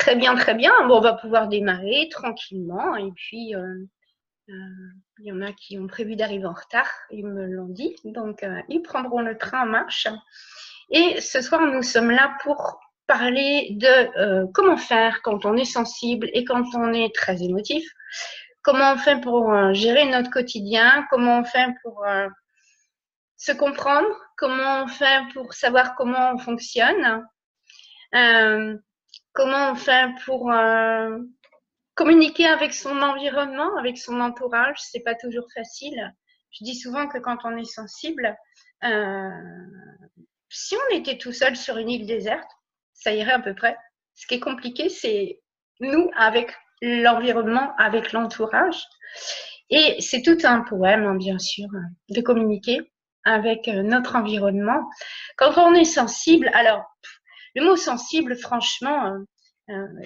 très bien. Bon, on va pouvoir démarrer tranquillement. Et puis, il y en a qui ont prévu d'arriver en retard, ils me l'ont dit. Donc, ils prendront le train en marche. Et ce soir, nous sommes là pour parler de comment faire quand on est sensible et quand on est très émotif. Comment on fait pour gérer notre quotidien, comment on fait pour se comprendre, comment on fait pour savoir comment on fonctionne, euh, comment on fait pour communiquer avec son environnement, avec son entourage. C'est pas toujours facile. Je dis souvent que quand on est sensible, euh, si on était tout seul sur une île déserte, ça irait à peu près. Ce qui est compliqué, c'est nous avec l'environnement, avec l'entourage. Et c'est tout un poème, hein, bien sûr, de communiquer avec notre environnement. Quand on est sensible, alors, le mot sensible, franchement,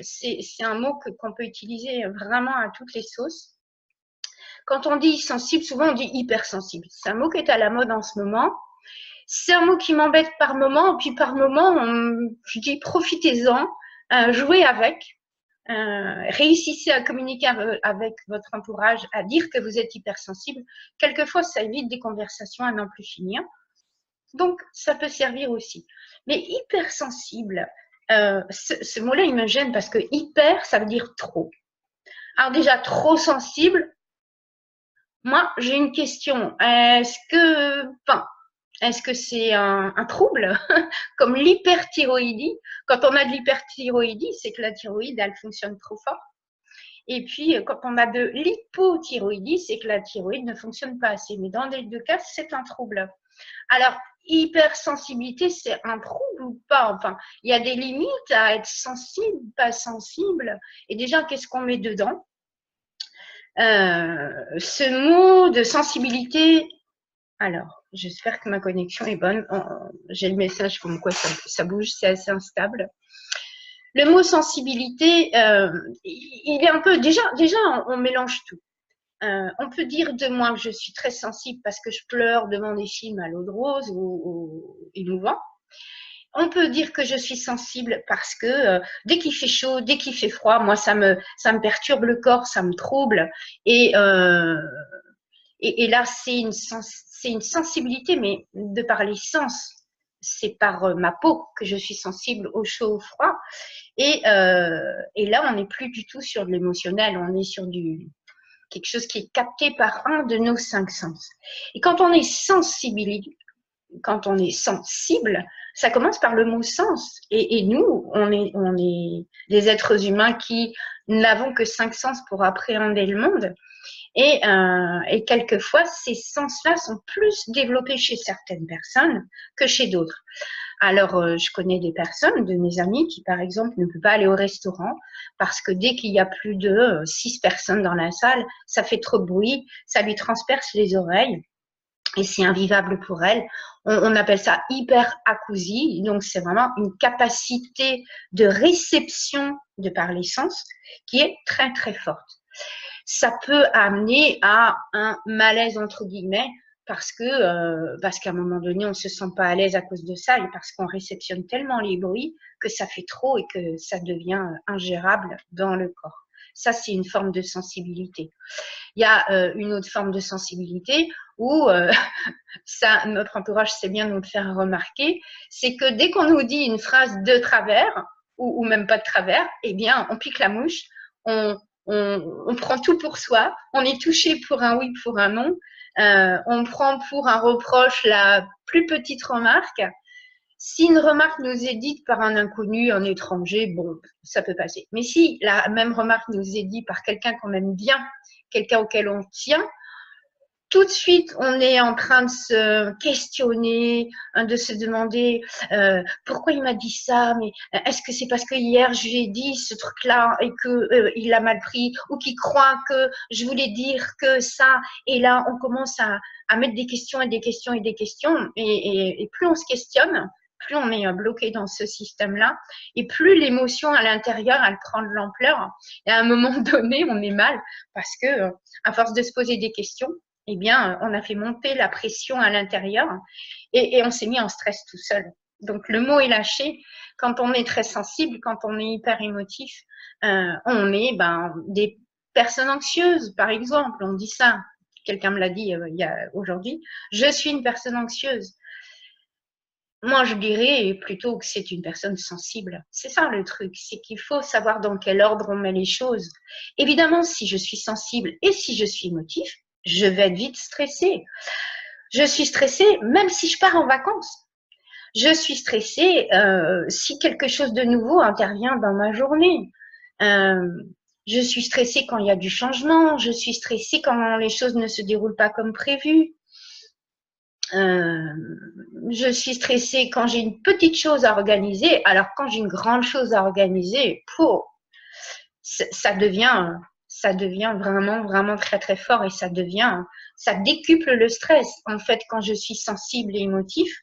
c'est un mot qu'on peut utiliser vraiment à toutes les sauces. Quand on dit sensible, souvent on dit hypersensible. C'est un mot qui est à la mode en ce moment. C'est un mot qui m'embête par moment, et puis par moment, je dis profitez-en, jouez avec. Réussissez à communiquer avec votre entourage, à dire que vous êtes hypersensible. Quelquefois, ça évite des conversations à n'en plus finir. Donc, ça peut servir aussi. Mais hypersensible, ce mot-là, il me gêne parce que hyper, ça veut dire trop. Alors déjà, trop sensible, moi, j'ai une question. Est-ce que c'est un trouble comme l'hyperthyroïdie? Quand on a de l'hyperthyroïdie, c'est que la thyroïde, elle fonctionne trop fort. Et puis, quand on a de l'hypothyroïdie, c'est que la thyroïde ne fonctionne pas assez. Mais dans les deux cas, c'est un trouble. Alors, hypersensibilité, c'est un trouble ou pas? Enfin, il y a des limites à être sensible, pas sensible. Et déjà, qu'est-ce qu'on met dedans? Ce mot de sensibilité, alors, j'espère que ma connexion est bonne. J'ai le message comme quoi ça bouge, c'est assez instable. Le mot sensibilité, il est un peu… Déjà on mélange tout. On peut dire de moi que je suis très sensible parce que je pleure devant des films à l'eau de rose ou émouvants. On peut dire que je suis sensible parce que dès qu'il fait chaud, dès qu'il fait froid, moi ça me perturbe le corps, ça me trouble. Et là c'est une sensibilité, mais de par les sens. C'est par ma peau que je suis sensible au chaud, au froid. Et là, on n'est plus du tout sur de l'émotionnel, on est sur quelque chose qui est capté par un de nos cinq sens. Et quand on est sensible, ça commence par le mot sens. Et nous, on est des êtres humains qui n'avons que cinq sens pour appréhender le monde. Et quelquefois, ces sens-là sont plus développés chez certaines personnes que chez d'autres. Alors, je connais des personnes, de mes amis, qui, par exemple, ne peuvent pas aller au restaurant parce que dès qu'il y a plus de 6 personnes dans la salle, ça fait trop de bruit, ça lui transperce les oreilles et c'est invivable pour elle. On appelle ça hyperacousie, donc c'est vraiment une capacité de réception de par les sens qui est très, très forte. Ça peut amener à un malaise, entre guillemets, parce qu'à un moment donné, on ne se sent pas à l'aise à cause de ça et parce qu'on réceptionne tellement les bruits que ça fait trop et que ça devient ingérable dans le corps. Ça, c'est une forme de sensibilité. Il y a une autre forme de sensibilité où ça, notre entourage sait bien nous le faire remarquer, c'est que dès qu'on nous dit une phrase de travers, ou même pas de travers, eh bien, on pique la mouche, on prend tout pour soi, on est touché pour un oui, pour un non, on prend pour un reproche la plus petite remarque. Si une remarque nous est dite par un inconnu, un étranger, bon, ça peut passer. Mais si la même remarque nous est dite par quelqu'un qu'on aime bien, quelqu'un auquel on tient, tout de suite, on est en train de se questionner, de se demander pourquoi il m'a dit ça, mais est-ce que c'est parce que hier je lui ai dit ce truc-là et que il l'a mal pris, ou qu'il croit que je voulais dire que ça, et là on commence à mettre des questions et des questions et des questions, et plus on se questionne, plus on est bloqué dans ce système-là, et plus l'émotion à l'intérieur, elle prend de l'ampleur, et à un moment donné, on est mal, parce que à force de se poser des questions, eh bien, on a fait monter la pression à l'intérieur et on s'est mis en stress tout seul. Donc le mot est lâché. Quand on est très sensible, quand on est hyper émotif, on est des personnes anxieuses, par exemple. On dit ça. Quelqu'un me l'a dit aujourd'hui. Je suis une personne anxieuse. Moi, je dirais plutôt que c'est une personne sensible. C'est ça le truc, c'est qu'il faut savoir dans quel ordre on met les choses. Évidemment, si je suis sensible et si je suis émotif, je vais être vite stressée. Je suis stressée même si je pars en vacances. Je suis stressée si quelque chose de nouveau intervient dans ma journée. Je suis stressée quand il y a du changement. Je suis stressée quand les choses ne se déroulent pas comme prévu. Je suis stressée quand j'ai une petite chose à organiser. Alors quand j'ai une grande chose à organiser, ça devient vraiment, vraiment très, très fort et ça décuple le stress. En fait, quand je suis sensible et émotif,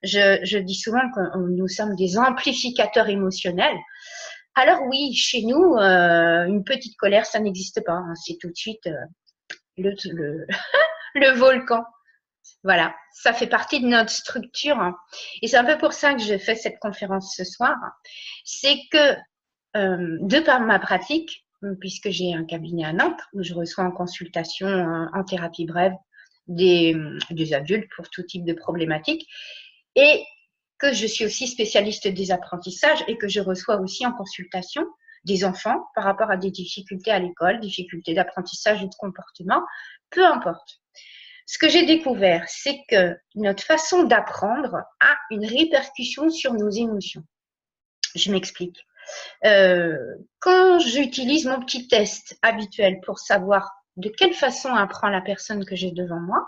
je dis souvent que nous sommes des amplificateurs émotionnels. Alors oui, chez nous, une petite colère, ça n'existe pas. Hein. C'est tout de suite le volcan. Voilà, ça fait partie de notre structure. Et c'est un peu pour ça que je fais cette conférence ce soir. C'est que, de par ma pratique, puisque j'ai un cabinet à Nantes où je reçois en consultation, en thérapie brève, des adultes pour tout type de problématiques, et que je suis aussi spécialiste des apprentissages et que je reçois aussi en consultation des enfants par rapport à des difficultés à l'école, difficultés d'apprentissage ou de comportement, peu importe. Ce que j'ai découvert, c'est que notre façon d'apprendre a une répercussion sur nos émotions. Je m'explique. Quand j'utilise mon petit test habituel pour savoir de quelle façon apprend la personne que j'ai devant moi,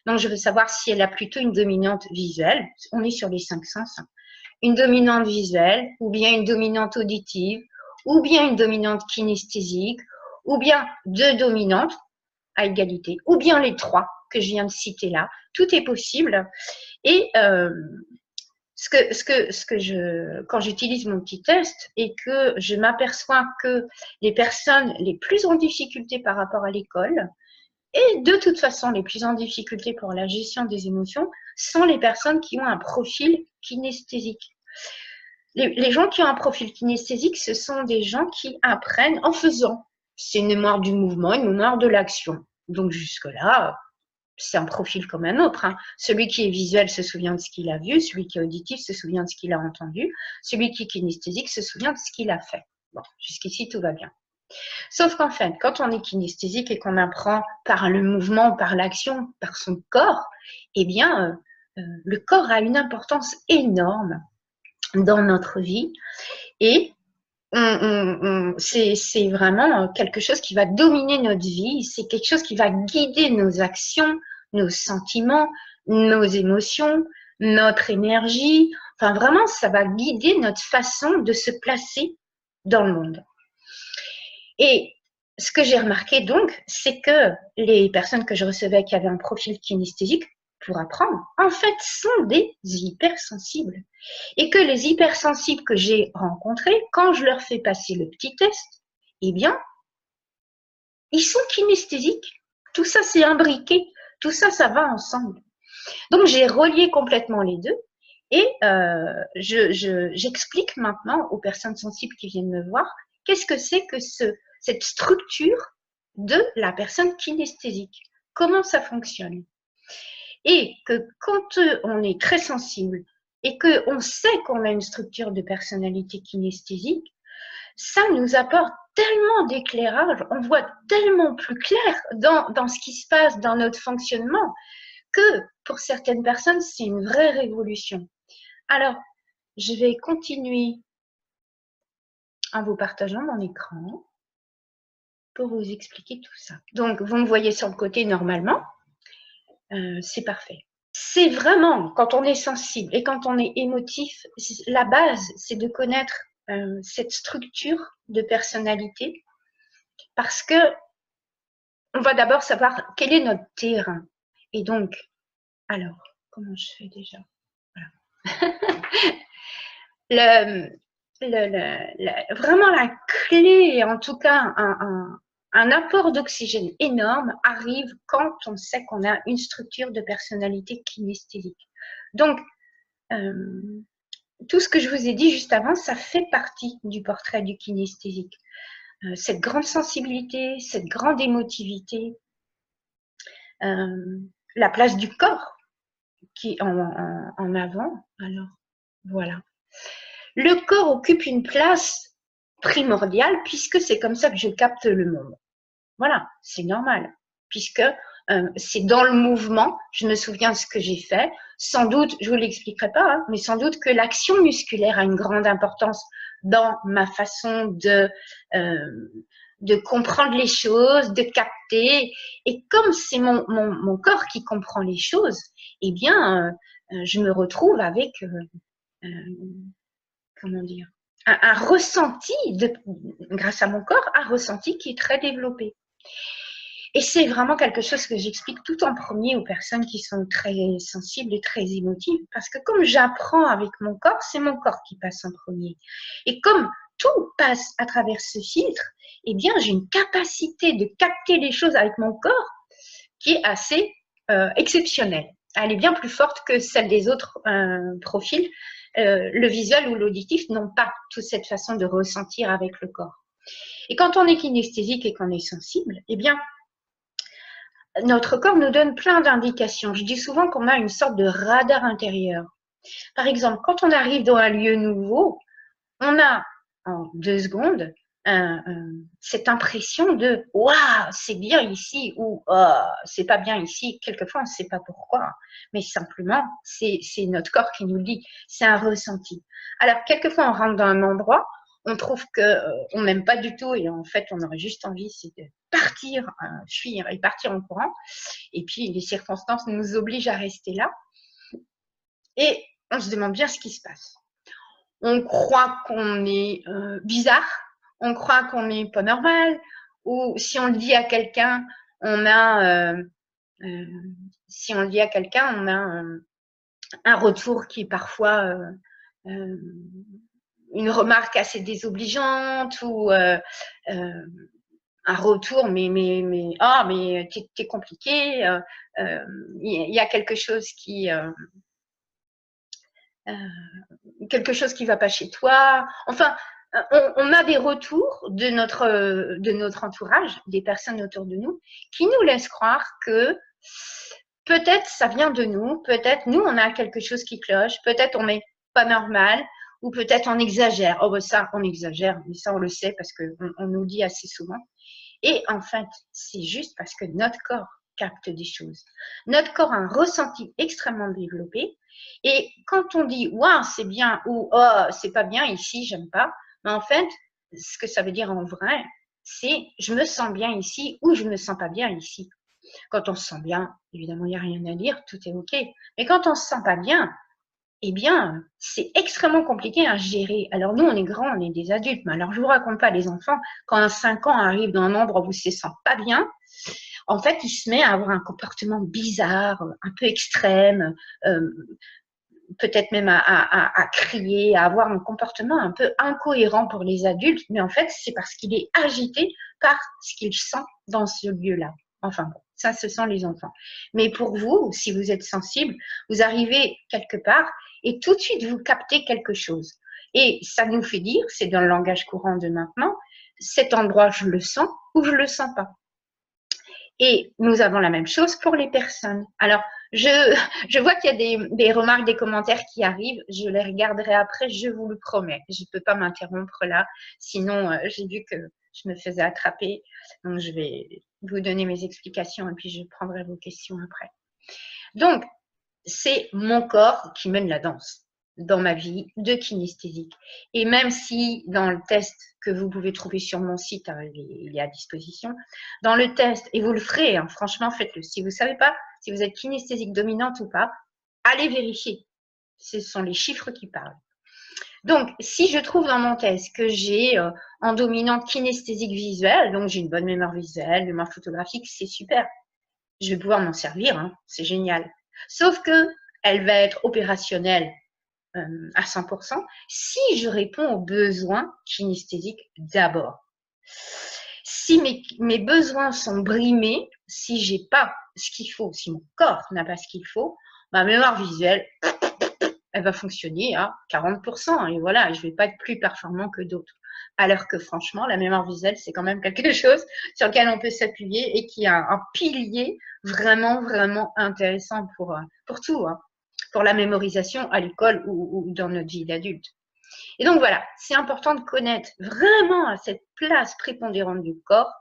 donc je veux savoir si elle a plutôt une dominante visuelle, on est sur les 5 sens, une dominante visuelle, ou bien une dominante auditive, ou bien une dominante kinesthésique, ou bien 2 dominantes à égalité, ou bien les 3 que je viens de citer là. Tout est possible. Et quand j'utilise mon petit test et que je m'aperçois que les personnes les plus en difficulté par rapport à l'école et de toute façon les plus en difficulté pour la gestion des émotions sont les personnes qui ont un profil kinesthésique. Les gens qui ont un profil kinesthésique, ce sont des gens qui apprennent en faisant. C'est une mémoire du mouvement, une mémoire de l'action. Donc jusque-là, c'est un profil comme un autre. Hein. Celui qui est visuel se souvient de ce qu'il a vu, celui qui est auditif se souvient de ce qu'il a entendu, celui qui est kinesthésique se souvient de ce qu'il a fait. Bon, jusqu'ici, tout va bien. Sauf qu'en fait, quand on est kinesthésique et qu'on apprend par le mouvement, par l'action, par son corps, eh bien, le corps a une importance énorme dans notre vie et c'est vraiment quelque chose qui va dominer notre vie, c'est quelque chose qui va guider nos actions, nos sentiments, nos émotions, notre énergie. Enfin, vraiment, ça va guider notre façon de se placer dans le monde. Et ce que j'ai remarqué donc, c'est que les personnes que je recevais qui avaient un profil kinesthésique pour apprendre, en fait, sont des hypersensibles. Et que les hypersensibles que j'ai rencontrés, quand je leur fais passer le petit test, eh bien, ils sont kinesthésiques. Tout ça, c'est imbriqué. Tout ça, ça va ensemble. Donc, j'ai relié complètement les deux. Et j'explique maintenant aux personnes sensibles qui viennent me voir qu'est-ce que c'est que cette structure de la personne kinesthésique. Comment ça fonctionne. Et que quand on est très sensible et qu'on sait qu'on a une structure de personnalité kinesthésique, ça nous apporte tellement d'éclairage, on voit tellement plus clair dans ce qui se passe dans notre fonctionnement que pour certaines personnes, c'est une vraie révolution. Alors, je vais continuer en vous partageant mon écran pour vous expliquer tout ça. Donc, vous me voyez sur le côté normalement. C'est parfait. C'est vraiment, quand on est sensible et quand on est émotif, la base, c'est de connaître cette structure de personnalité parce que on va d'abord savoir quel est notre terrain. Et donc, alors, comment je fais déjà? Voilà. Vraiment la clé, en tout cas un apport d'oxygène énorme arrive quand on sait qu'on a une structure de personnalité kinesthésique. Donc, tout ce que je vous ai dit juste avant, ça fait partie du portrait du kinesthésique. Cette grande sensibilité, cette grande émotivité, la place du corps qui est en avant. Alors, voilà. Le corps occupe une place primordiale puisque c'est comme ça que je capte le monde. Voilà, c'est normal, puisque c'est dans le mouvement. Je me souviens de ce que j'ai fait. Sans doute, je vous l'expliquerai pas, hein, mais sans doute que l'action musculaire a une grande importance dans ma façon de comprendre les choses, de capter. Et comme c'est mon corps qui comprend les choses, eh bien, je me retrouve avec, comment dire, un ressenti, grâce à mon corps, un ressenti qui est très développé. Et c'est vraiment quelque chose que j'explique tout en premier aux personnes qui sont très sensibles et très émotives, parce que comme j'apprends avec mon corps, c'est mon corps qui passe en premier. Et comme tout passe à travers ce filtre, eh bien, j'ai une capacité de capter les choses avec mon corps qui est assez exceptionnelle. Elle est bien plus forte que celle des autres profils. Le visuel ou l'auditif n'ont pas toute cette façon de ressentir avec le corps. Et quand on est kinesthésique et qu'on est sensible, eh bien, notre corps nous donne plein d'indications. Je dis souvent qu'on a une sorte de radar intérieur. Par exemple, quand on arrive dans un lieu nouveau, on a en 2 secondes cette impression de « waouh, c'est bien ici » ou oh, « c'est pas bien ici ». Quelquefois, on ne sait pas pourquoi, mais simplement, c'est notre corps qui nous le dit. C'est un ressenti. Alors, quelquefois, on rentre dans un endroit, on trouve qu'on n'aime pas du tout et en fait, on aurait juste envie de partir, fuir et partir en courant. Et puis, les circonstances nous obligent à rester là. Et on se demande bien ce qui se passe. On croit qu'on est bizarre, on croit qu'on n'est pas normal, ou si on le dit à quelqu'un, on a, si on le dit à quelqu'un, on a un retour qui est parfois une remarque assez désobligeante ou un retour, mais t'es compliqué, y a quelque chose qui va pas chez toi. Enfin, on a des retours de notre entourage, des personnes autour de nous, qui nous laissent croire que peut-être ça vient de nous, peut-être nous on a quelque chose qui cloche, peut-être on n'est pas normal, ou peut-être on exagère. Oh ben ça, on exagère, mais ça on le sait parce qu'on nous dit assez souvent. Et en fait, c'est juste parce que notre corps capte des choses. Notre corps a un ressenti extrêmement développé. Et quand on dit « waouh, c'est bien » ou « oh, c'est pas bien ici, j'aime pas », mais en fait, ce que ça veut dire en vrai, c'est « je me sens bien ici » ou « je me sens pas bien ici ». Quand on se sent bien, évidemment, il n'y a rien à dire, tout est OK. Mais quand on se sent pas bien, eh bien, c'est extrêmement compliqué à gérer. Alors nous, on est grands, on est des adultes, mais alors je vous raconte pas les enfants, quand un 5 ans arrive dans un endroit où il se sent pas bien, en fait, il se met à avoir un comportement bizarre, un peu extrême, peut-être même à crier, à avoir un comportement un peu incohérent pour les adultes, mais en fait, c'est parce qu'il est agité par ce qu'il sent dans ce lieu-là. Enfin bon, ça, ce sont les enfants. Mais pour vous, si vous êtes sensible, vous arrivez quelque part et tout de suite, vous captez quelque chose. Et ça nous fait dire, c'est dans le langage courant de maintenant, cet endroit, je le sens ou je le sens pas. Et nous avons la même chose pour les personnes. Alors, je vois qu'il y a des remarques, des commentaires qui arrivent. Je les regarderai après, je vous le promets. Je ne peux pas m'interrompre là. Sinon, j'ai vu que je me faisais attraper. Donc, je vais vous donner mes explications et puis je prendrai vos questions après. Donc, c'est mon corps qui mène la danse dans ma vie de kinesthésique. Et même si dans le test que vous pouvez trouver sur mon site, il est à disposition, dans le test, et vous le ferez, hein, franchement, faites-le. Si vous ne savez pas si vous êtes kinesthésique dominante ou pas, allez vérifier. Ce sont les chiffres qui parlent. Donc, si je trouve dans mon test que j'ai en dominante kinesthésique visuelle, donc j'ai une bonne mémoire visuelle, mémoire photographique, c'est super. Je vais pouvoir m'en servir, hein, c'est génial. Sauf que elle va être opérationnelle à 100% si je réponds aux besoins kinesthésiques d'abord. Si mes besoins sont brimés, si j'ai pas ce qu'il faut, si mon corps n'a pas ce qu'il faut, ma mémoire visuelle, elle va fonctionner à 40%. Et voilà, je ne vais pas être plus performant que d'autres. Alors que franchement, la mémoire visuelle, c'est quand même quelque chose sur lequel on peut s'appuyer et qui a un pilier vraiment, vraiment intéressant pour tout, hein, pour la mémorisation à l'école ou dans notre vie d'adulte. Et donc voilà, c'est important de connaître vraiment cette place prépondérante du corps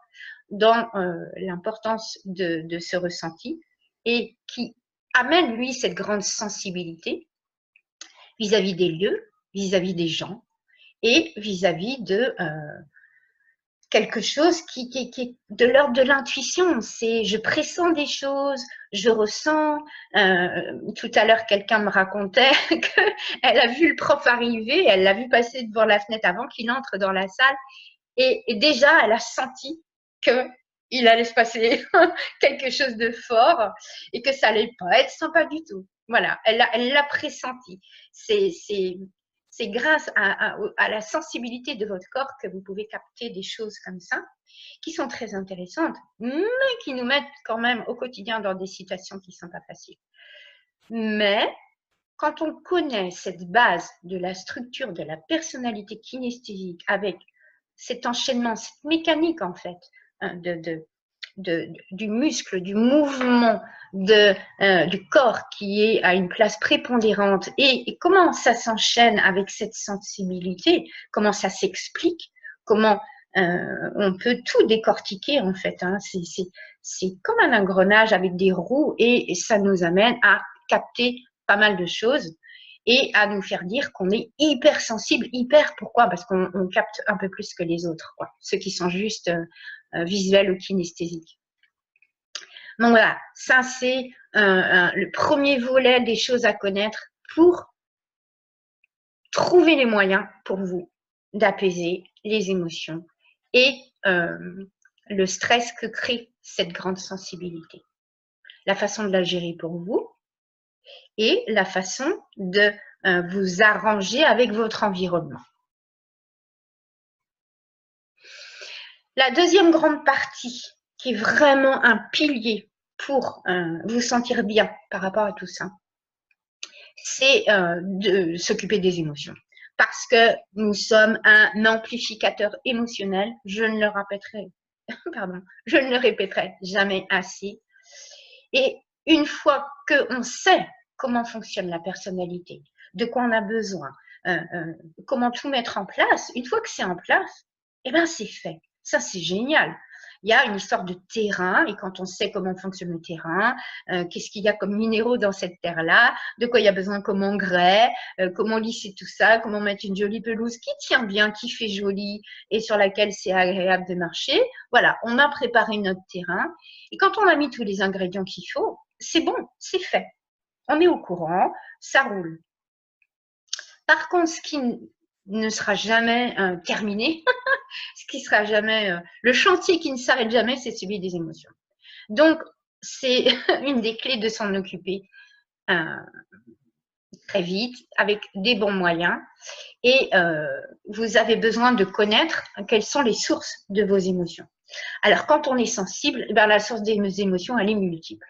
dans l'importance de ce ressenti et qui amène, lui, cette grande sensibilité vis-à-vis des lieux, vis-à-vis des gens et vis-à-vis de quelque chose qui est de l'ordre de l'intuition. C'est je pressens des choses, je ressens. Tout à l'heure, quelqu'un me racontait qu'elle a vu le prof arriver, elle l'a vu passer devant la fenêtre avant qu'il entre dans la salle et déjà, elle a senti qu'il allait se passer quelque chose de fort et que ça allait pas être sympa du tout. Voilà, elle l'a pressenti. C'est grâce à la sensibilité de votre corps que vous pouvez capter des choses comme ça, qui sont très intéressantes, mais qui nous mettent quand même au quotidien dans des situations qui ne sont pas faciles. Mais quand on connaît cette base de la structure de la personnalité kinesthésique avec cet enchaînement, cette mécanique en fait, hein, du muscle, du mouvement du corps qui est à une place prépondérante et comment ça s'enchaîne avec cette sensibilité, comment ça s'explique, comment on peut tout décortiquer en fait. Hein. C'est comme un engrenage avec des roues et ça nous amène à capter pas mal de choses et à nous faire dire qu'on est hyper sensible, pourquoi? Parce qu'on capte un peu plus que les autres, quoi. Ceux qui sont juste visuels ou kinesthésiques. Donc voilà, ça c'est le premier volet des choses à connaître pour trouver les moyens pour vous d'apaiser les émotions et le stress que crée cette grande sensibilité. La façon de la gérer pour vous et la façon de vous arranger avec votre environnement. La deuxième grande partie, qui est vraiment un pilier pour vous sentir bien par rapport à tout ça, c'est de s'occuper des émotions. Parce que nous sommes un amplificateur émotionnel, je ne le répéterai, pardon, je ne le répéterai jamais assez. Et une fois qu'on sait comment fonctionne la personnalité, de quoi on a besoin, comment tout mettre en place, une fois que c'est en place, eh ben c'est fait. Ça, c'est génial. Il y a une histoire de terrain et quand on sait comment fonctionne le terrain, qu'est-ce qu'il y a comme minéraux dans cette terre-là, de quoi il y a besoin comme engrais, comment lisser tout ça, comment mettre une jolie pelouse qui tient bien, qui fait joli et sur laquelle c'est agréable de marcher. Voilà, on a préparé notre terrain et quand on a mis tous les ingrédients qu'il faut, c'est bon, c'est fait. On est au courant, ça roule. Par contre, ce qui ne sera jamais terminé, ce qui sera jamais le chantier qui ne s'arrête jamais, c'est celui des émotions. Donc, c'est une des clés de s'en occuper très vite, avec des bons moyens. Et vous avez besoin de connaître quelles sont les sources de vos émotions. Alors, quand on est sensible, ben, la source des émotions, elle est multiple.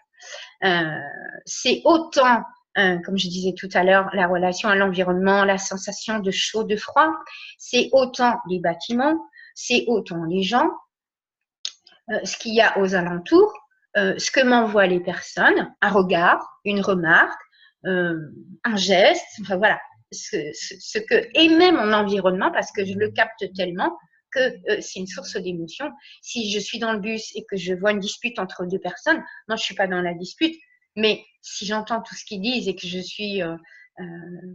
C'est autant, comme je disais tout à l'heure, la relation à l'environnement, la sensation de chaud, de froid. C'est autant les bâtiments, c'est autant les gens, ce qu'il y a aux alentours, ce que m'envoient les personnes, un regard, une remarque, un geste, enfin voilà, ce que émet mon environnement parce que je le capte tellement que c'est une source d'émotion. Si je suis dans le bus et que je vois une dispute entre deux personnes, non, je suis pas dans la dispute, mais si j'entends tout ce qu'ils disent et que je suis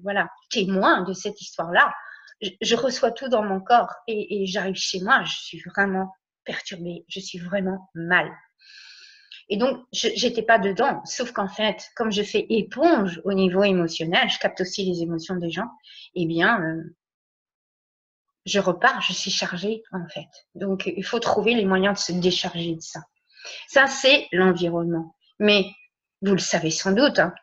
voilà, témoin de cette histoire-là, je reçois tout dans mon corps et j'arrive chez moi, je suis vraiment perturbée, je suis vraiment mal. Et donc, j'étais pas dedans, sauf qu'en fait, comme je fais éponge au niveau émotionnel, je capte aussi les émotions des gens, eh bien, je repars, je suis chargée en fait. Donc, il faut trouver les moyens de se décharger de ça. Ça, c'est l'environnement. Mais vous le savez sans doute, hein,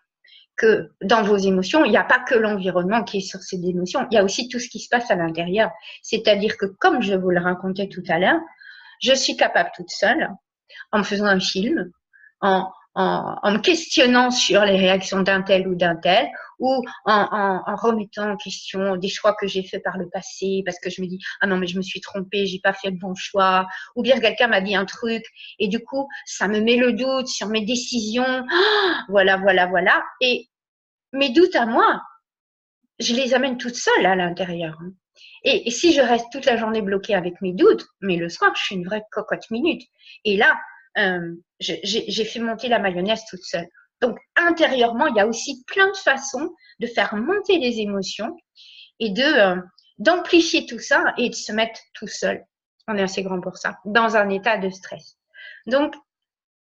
que dans vos émotions, il n'y a pas que l'environnement qui est source d'émotions, il y a aussi tout ce qui se passe à l'intérieur. C'est-à-dire que, comme je vous le racontais tout à l'heure, je suis capable toute seule, en me faisant un film, en en me questionnant sur les réactions d'un tel ou d'un tel, ou en remettant en question des choix que j'ai faits par le passé, parce que je me dis, ah non, mais je me suis trompée, j'ai pas fait le bon choix, ou bien quelqu'un m'a dit un truc, et du coup, ça me met le doute sur mes décisions, voilà, voilà, voilà. Et mes doutes à moi, je les amène toutes seules à l'intérieur. Et si je reste toute la journée bloquée avec mes doutes, mais le soir, je suis une vraie cocotte minute. Et là, j'ai fait monter la mayonnaise toute seule. Donc, intérieurement, il y a aussi plein de façons de faire monter les émotions et d'amplifier tout ça et de se mettre tout seul. On est assez grand pour ça, dans un état de stress. Donc,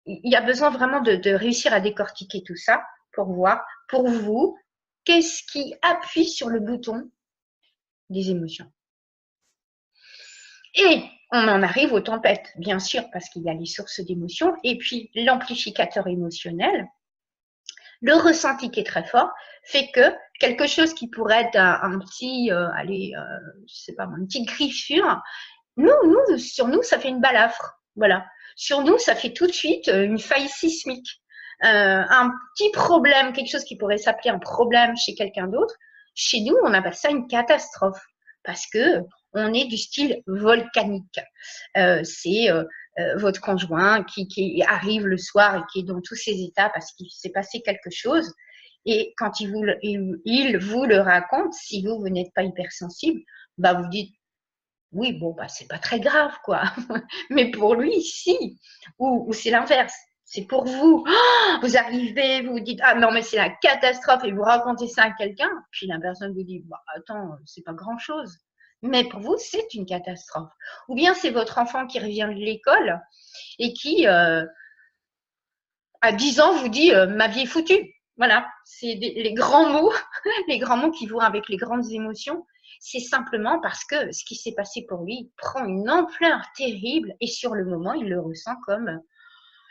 il y a besoin vraiment de réussir à décortiquer tout ça pour voir, pour vous, qu'est-ce qui appuie sur le bouton des émotions. Et on en arrive aux tempêtes, bien sûr, parce qu'il y a les sources d'émotions, et puis l'amplificateur émotionnel, le ressenti qui est très fort, fait que quelque chose qui pourrait être un petit, je sais pas, une petite griffure, sur nous, ça fait une balafre. Voilà. Sur nous, ça fait tout de suite une faille sismique. Un petit problème, quelque chose qui pourrait s'appeler un problème chez quelqu'un d'autre, chez nous, on appelle ça une catastrophe parce que on est du style volcanique. C'est votre conjoint qui arrive le soir et qui est dans tous ses états parce qu'il s'est passé quelque chose. Et quand il vous le raconte, si vous n'êtes pas hypersensible, bah vous dites oui, bon, bah, c'est pas très grave, quoi. Mais pour lui, si. Ou c'est l'inverse. C'est pour vous. Oh, vous arrivez, vous vous dites, ah non, mais c'est la catastrophe, et vous racontez ça à quelqu'un, puis la personne vous dit, bah, attends, c'est pas grand-chose. Mais pour vous, c'est une catastrophe. Ou bien c'est votre enfant qui revient de l'école et qui, à 10 ans, vous dit, ma vie est foutue. Voilà, c'est les grands mots, les grands mots qui vont avec les grandes émotions. C'est simplement parce que ce qui s'est passé pour lui prend une ampleur terrible et sur le moment, il le ressent comme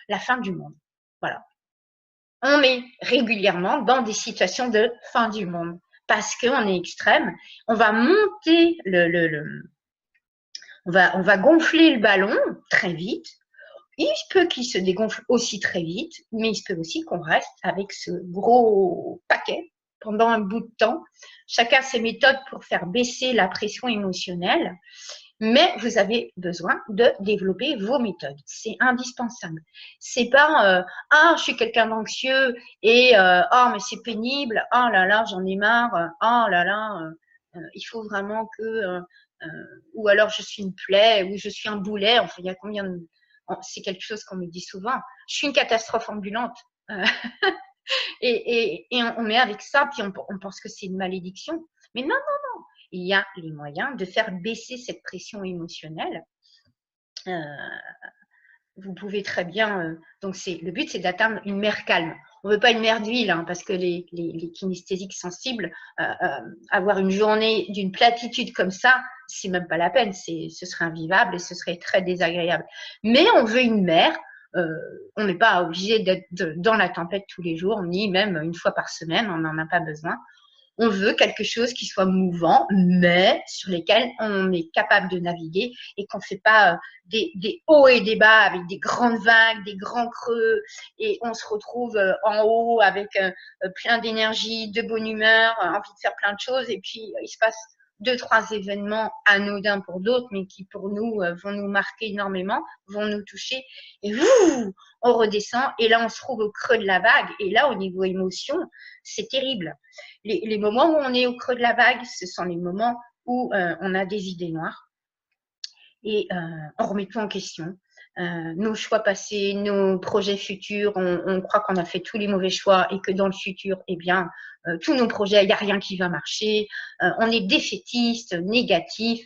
la fin du monde. Voilà. On est régulièrement dans des situations de fin du monde parce qu'on est extrême. On va monter on va gonfler le ballon très vite. Il se peut qu'il se dégonfle aussi très vite, mais il se peut aussi qu'on reste avec ce gros paquet pendant un bout de temps. Chacun a ses méthodes pour faire baisser la pression émotionnelle, mais vous avez besoin de développer vos méthodes. C'est indispensable. C'est pas ah, je suis quelqu'un d'anxieux et oh, mais c'est pénible, oh là là, j'en ai marre, oh là là, il faut vraiment que ou alors je suis une plaie, ou je suis un boulet. Enfin, il y a combien de c'est quelque chose qu'on me dit souvent. Je suis une catastrophe ambulante. Et on met avec ça, puis on pense que c'est une malédiction. Mais non, non, non. Il y a les moyens de faire baisser cette pression émotionnelle. Vous pouvez très bien. Donc, le but, c'est d'atteindre une mer calme. On ne veut pas une mer d'huile, hein, parce que les kinesthésiques sensibles, avoir une journée d'une platitude comme ça, c'est même pas la peine. Ce serait invivable et ce serait très désagréable. Mais on veut une mer. On n'est pas obligé d'être dans la tempête tous les jours, ni même une fois par semaine. On n'en a pas besoin. On veut quelque chose qui soit mouvant, mais sur lesquels on est capable de naviguer et qu'on ne fait pas des hauts et des bas avec des grandes vagues, des grands creux, et on se retrouve en haut avec plein d'énergie, de bonne humeur, envie de faire plein de choses, et puis il se passe 2-3 événements anodins pour d'autres, mais qui pour nous vont nous marquer énormément, vont nous toucher, et on redescend, et là on se trouve au creux de la vague, et là au niveau émotion, c'est terrible. Les moments où on est au creux de la vague, ce sont les moments où on a des idées noires et on remet tout en question. Nos choix passés, nos projets futurs, on croit qu'on a fait tous les mauvais choix et que dans le futur, eh bien, tous nos projets, il n'y a rien qui va marcher. On est défaitiste, négatif.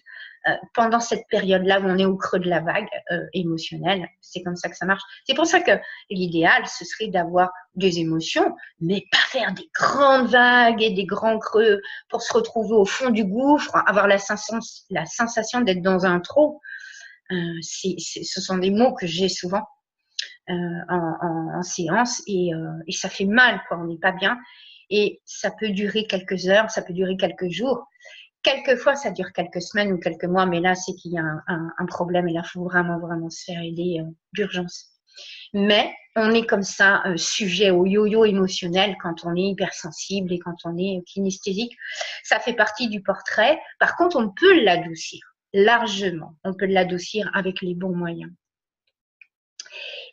Pendant cette période-là où on est au creux de la vague émotionnelle, c'est comme ça que ça marche. C'est pour ça que l'idéal, ce serait d'avoir des émotions, mais pas faire des grandes vagues et des grands creux pour se retrouver au fond du gouffre, avoir la sensation d'être dans un trou. Ce sont des mots que j'ai souvent en séance et ça fait mal, quoi. On n'est pas bien et ça peut durer quelques heures, ça peut durer quelques jours. Quelquefois, ça dure quelques semaines ou quelques mois, mais là, c'est qu'il y a un problème et là, il faut vraiment, vraiment se faire aider d'urgence. Mais on est comme ça, sujet au yo-yo émotionnel quand on est hypersensible et quand on est kinesthésique. Ça fait partie du portrait. Par contre, on peut l'adoucir largement. On peut l'adoucir avec les bons moyens.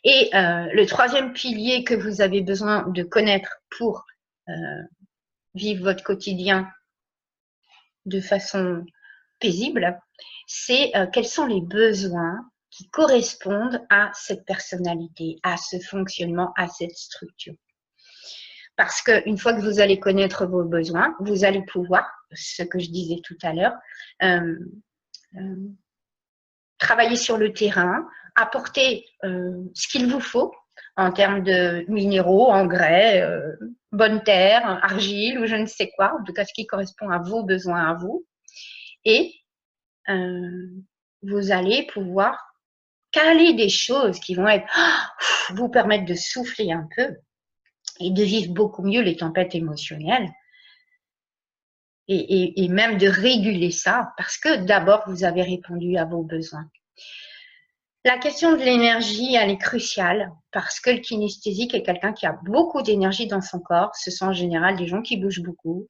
Et le troisième pilier que vous avez besoin de connaître pour vivre votre quotidien de façon paisible, c'est quels sont les besoins qui correspondent à cette personnalité, à ce fonctionnement, à cette structure. Parce qu'une fois que vous allez connaître vos besoins, vous allez pouvoir, ce que je disais tout à l'heure, travailler sur le terrain, apporter ce qu'il vous faut en termes de minéraux, engrais, bonne terre, argile ou je ne sais quoi, en tout cas ce qui correspond à vos besoins à vous. Et vous allez pouvoir caler des choses qui vont vous permettre de souffler un peu et de vivre beaucoup mieux les tempêtes émotionnelles et même de réguler ça parce que d'abord vous avez répondu à vos besoins. La question de l'énergie, elle est cruciale parce que le kinesthésique est quelqu'un qui a beaucoup d'énergie dans son corps. Ce sont en général des gens qui bougent beaucoup,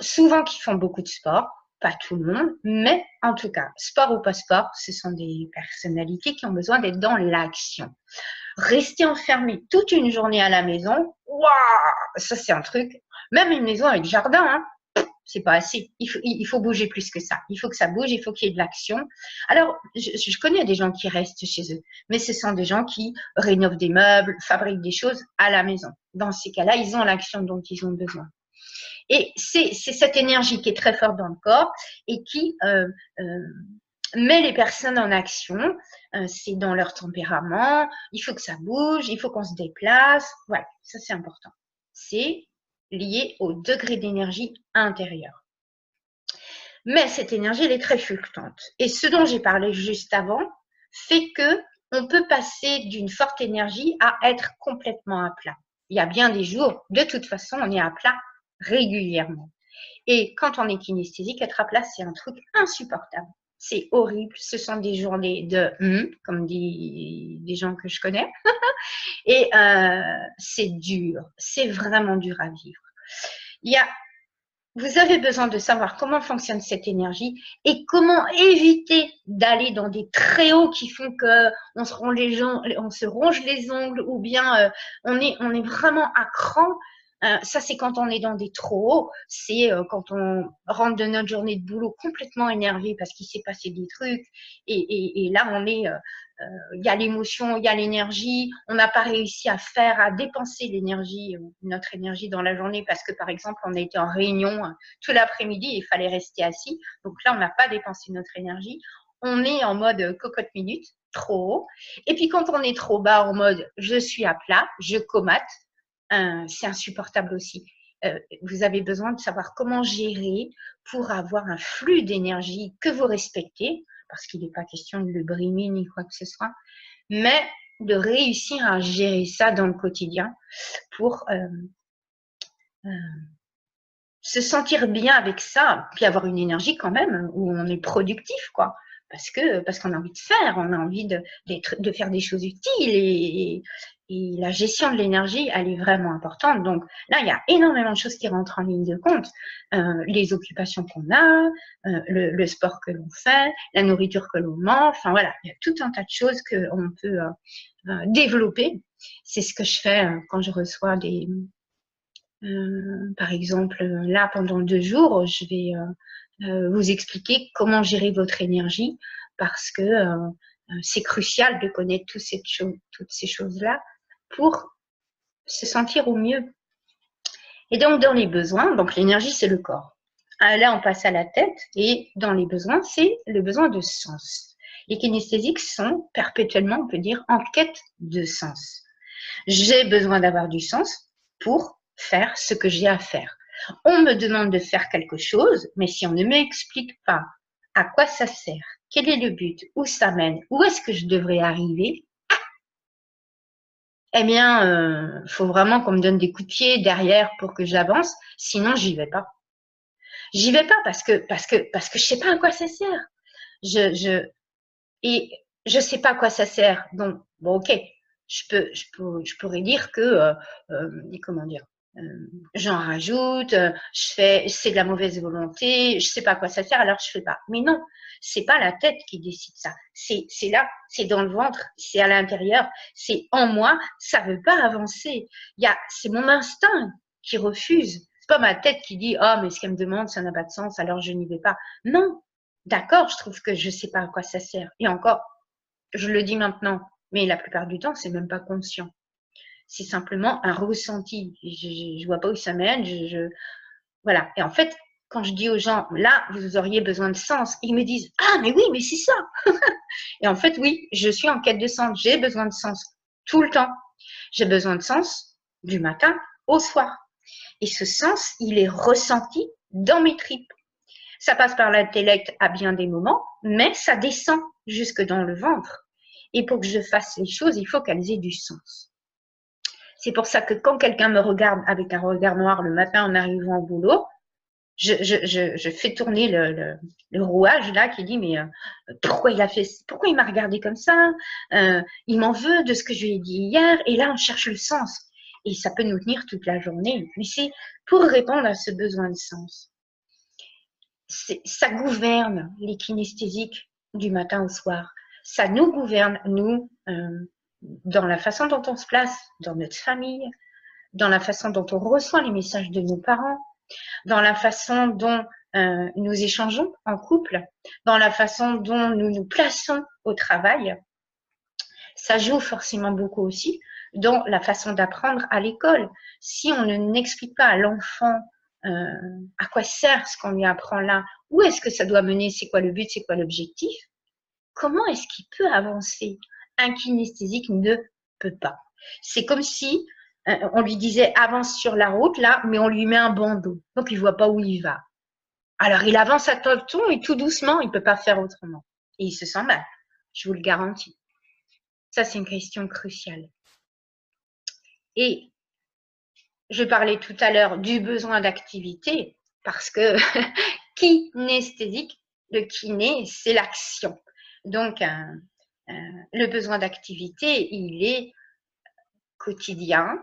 souvent qui font beaucoup de sport. Pas tout le monde, mais en tout cas, sport ou pas sport, ce sont des personnalités qui ont besoin d'être dans l'action. Rester enfermé toute une journée à la maison, waouh, ça c'est un truc. Même une maison avec jardin, hein, c'est pas assez. Il faut bouger plus que ça. Il faut que ça bouge, il faut qu'il y ait de l'action. Alors, je connais des gens qui restent chez eux, mais ce sont des gens qui rénovent des meubles, fabriquent des choses à la maison. Dans ces cas-là, ils ont l'action dont ils ont besoin. Et c'est cette énergie qui est très forte dans le corps et qui met les personnes en action. C'est dans leur tempérament. Il faut que ça bouge, il faut qu'on se déplace. Voilà, ça c'est important. C'est lié au degré d'énergie intérieure. Mais cette énergie, elle est très fluctuante. Et ce dont j'ai parlé juste avant fait que on peut passer d'une forte énergie à être complètement à plat. Il y a bien des jours, de toute façon, on est à plat régulièrement. Et quand on est kinesthésique, être à plat, c'est un truc insupportable. C'est horrible. Ce sont des journées de comme dit des gens que je connais. Et c'est dur. C'est vraiment dur à vivre. Vous avez besoin de savoir comment fonctionne cette énergie et comment éviter d'aller dans des très hauts qui font que on se ronge les ongles ou bien on est vraiment à cran. Ça, c'est quand on est dans des trop hauts. C'est quand on rentre de notre journée de boulot complètement énervé parce qu'il s'est passé des trucs. Et là, on est il y a l'émotion, il y a l'énergie. On n'a pas réussi à dépenser l'énergie, notre énergie dans la journée parce que, par exemple, on a été en réunion tout l'après-midi et il fallait rester assis. Donc là, on n'a pas dépensé notre énergie. On est en mode cocotte minute, trop haut. Et puis, quand on est trop bas, en mode je suis à plat, je comate, c'est insupportable aussi. Vous avez besoin de savoir comment gérer pour avoir un flux d'énergie que vous respectez, parce qu'il n'est pas question de le brimer ni quoi que ce soit, mais de réussir à gérer ça dans le quotidien pour se sentir bien avec ça, puis avoir une énergie quand même où on est productif, quoi. Parce qu'on a envie de faire, on a envie de faire des choses utiles et la gestion de l'énergie, elle est vraiment importante. Donc là, il y a énormément de choses qui rentrent en ligne de compte. Les occupations qu'on a, le sport que l'on fait, la nourriture que l'on mange, enfin voilà, il y a tout un tas de choses qu'on peut développer. C'est ce que je fais quand je reçois par exemple, là, pendant 2 jours, je vais vous expliquer comment gérer votre énergie parce que c'est crucial de connaître toutes ces choses-là pour se sentir au mieux. Et donc, dans les besoins, donc l'énergie, c'est le corps. Là, on passe à la tête et dans les besoins, c'est le besoin de sens. Les kinesthésiques sont perpétuellement, on peut dire, en quête de sens. J'ai besoin d'avoir du sens pour faire ce que j'ai à faire. On me demande de faire quelque chose, mais si on ne m'explique pas à quoi ça sert, quel est le but, où ça mène, où est-ce que je devrais arriver, eh bien, faut vraiment qu'on me donne des coups de pied derrière pour que j'avance, sinon j'y vais pas. J'y vais pas parce que je sais pas à quoi ça sert. Et je sais pas à quoi ça sert. Donc, bon, ok, je pourrais dire que, comment dire, j'en rajoute, c'est de la mauvaise volonté, je sais pas à quoi ça sert, alors je fais pas. Mais non, c'est pas la tête qui décide ça. C'est là, c'est dans le ventre, c'est à l'intérieur, c'est en moi, ça veut pas avancer. C'est mon instinct qui refuse. C'est pas ma tête qui dit, oh, mais ce qu'elle me demande, ça n'a pas de sens, alors je n'y vais pas. Non. D'accord, je trouve que je sais pas à quoi ça sert. Et encore, je le dis maintenant, mais la plupart du temps, c'est même pas conscient. C'est simplement un ressenti. Je vois pas où ça mène. Voilà. Et en fait, quand je dis aux gens, là, vous auriez besoin de sens, ils me disent, ah, mais oui, mais c'est ça. Et en fait, oui, je suis en quête de sens. J'ai besoin de sens tout le temps. J'ai besoin de sens du matin au soir. Et ce sens, il est ressenti dans mes tripes. Ça passe par l'intellect à bien des moments, mais ça descend jusque dans le ventre. Et pour que je fasse les choses, il faut qu'elles aient du sens. C'est pour ça que quand quelqu'un me regarde avec un regard noir le matin en arrivant au boulot, je fais tourner le rouage là qui dit mais pourquoi il m'a regardé comme ça, il m'en veut de ce que je lui ai dit hier, et là on cherche le sens. Et ça peut nous tenir toute la journée, mais c'est pour répondre à ce besoin de sens. Ça gouverne les kinesthésiques du matin au soir. Ça nous gouverne, nous, dans la façon dont on se place dans notre famille, dans la façon dont on reçoit les messages de nos parents, dans la façon dont nous échangeons en couple, dans la façon dont nous nous plaçons au travail. Ça joue forcément beaucoup aussi dans la façon d'apprendre à l'école. Si on n'explique pas à l'enfant à quoi sert ce qu'on lui apprend là, où est-ce que ça doit mener, c'est quoi le but, c'est quoi l'objectif, comment est-ce qu'il peut avancer? Un kinesthésique ne peut pas. C'est comme si on lui disait avance sur la route là, mais on lui met un bandeau, donc il voit pas où il va. Alors il avance à tâtons et tout doucement, il peut pas faire autrement. Et il se sent mal, je vous le garantis. Ça, c'est une question cruciale. Et je parlais tout à l'heure du besoin d'activité, parce que kinesthésique, le kiné, c'est l'action. Donc, le besoin d'activité, il est quotidien,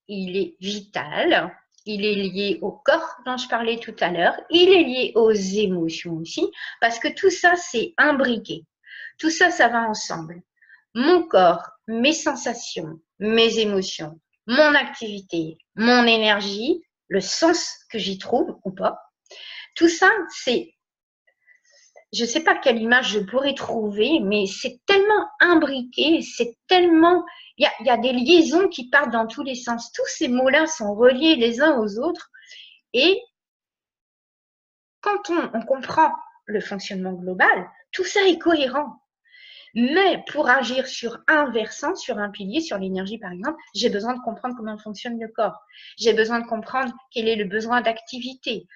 il est vital, il est lié au corps dont je parlais tout à l'heure, il est lié aux émotions aussi, parce que tout ça, c'est imbriqué. Tout ça, ça va ensemble. Mon corps, mes sensations, mes émotions, mon activité, mon énergie, le sens que j'y trouve ou pas, tout ça, c'est, je ne sais pas quelle image je pourrais trouver, mais c'est tellement imbriqué, c'est tellement, il y a des liaisons qui partent dans tous les sens. Tous ces mots-là sont reliés les uns aux autres, et quand on comprend le fonctionnement global, tout ça est cohérent. Mais pour agir sur un versant, sur un pilier, sur l'énergie par exemple, j'ai besoin de comprendre comment fonctionne le corps. J'ai besoin de comprendre quel est le besoin d'activité.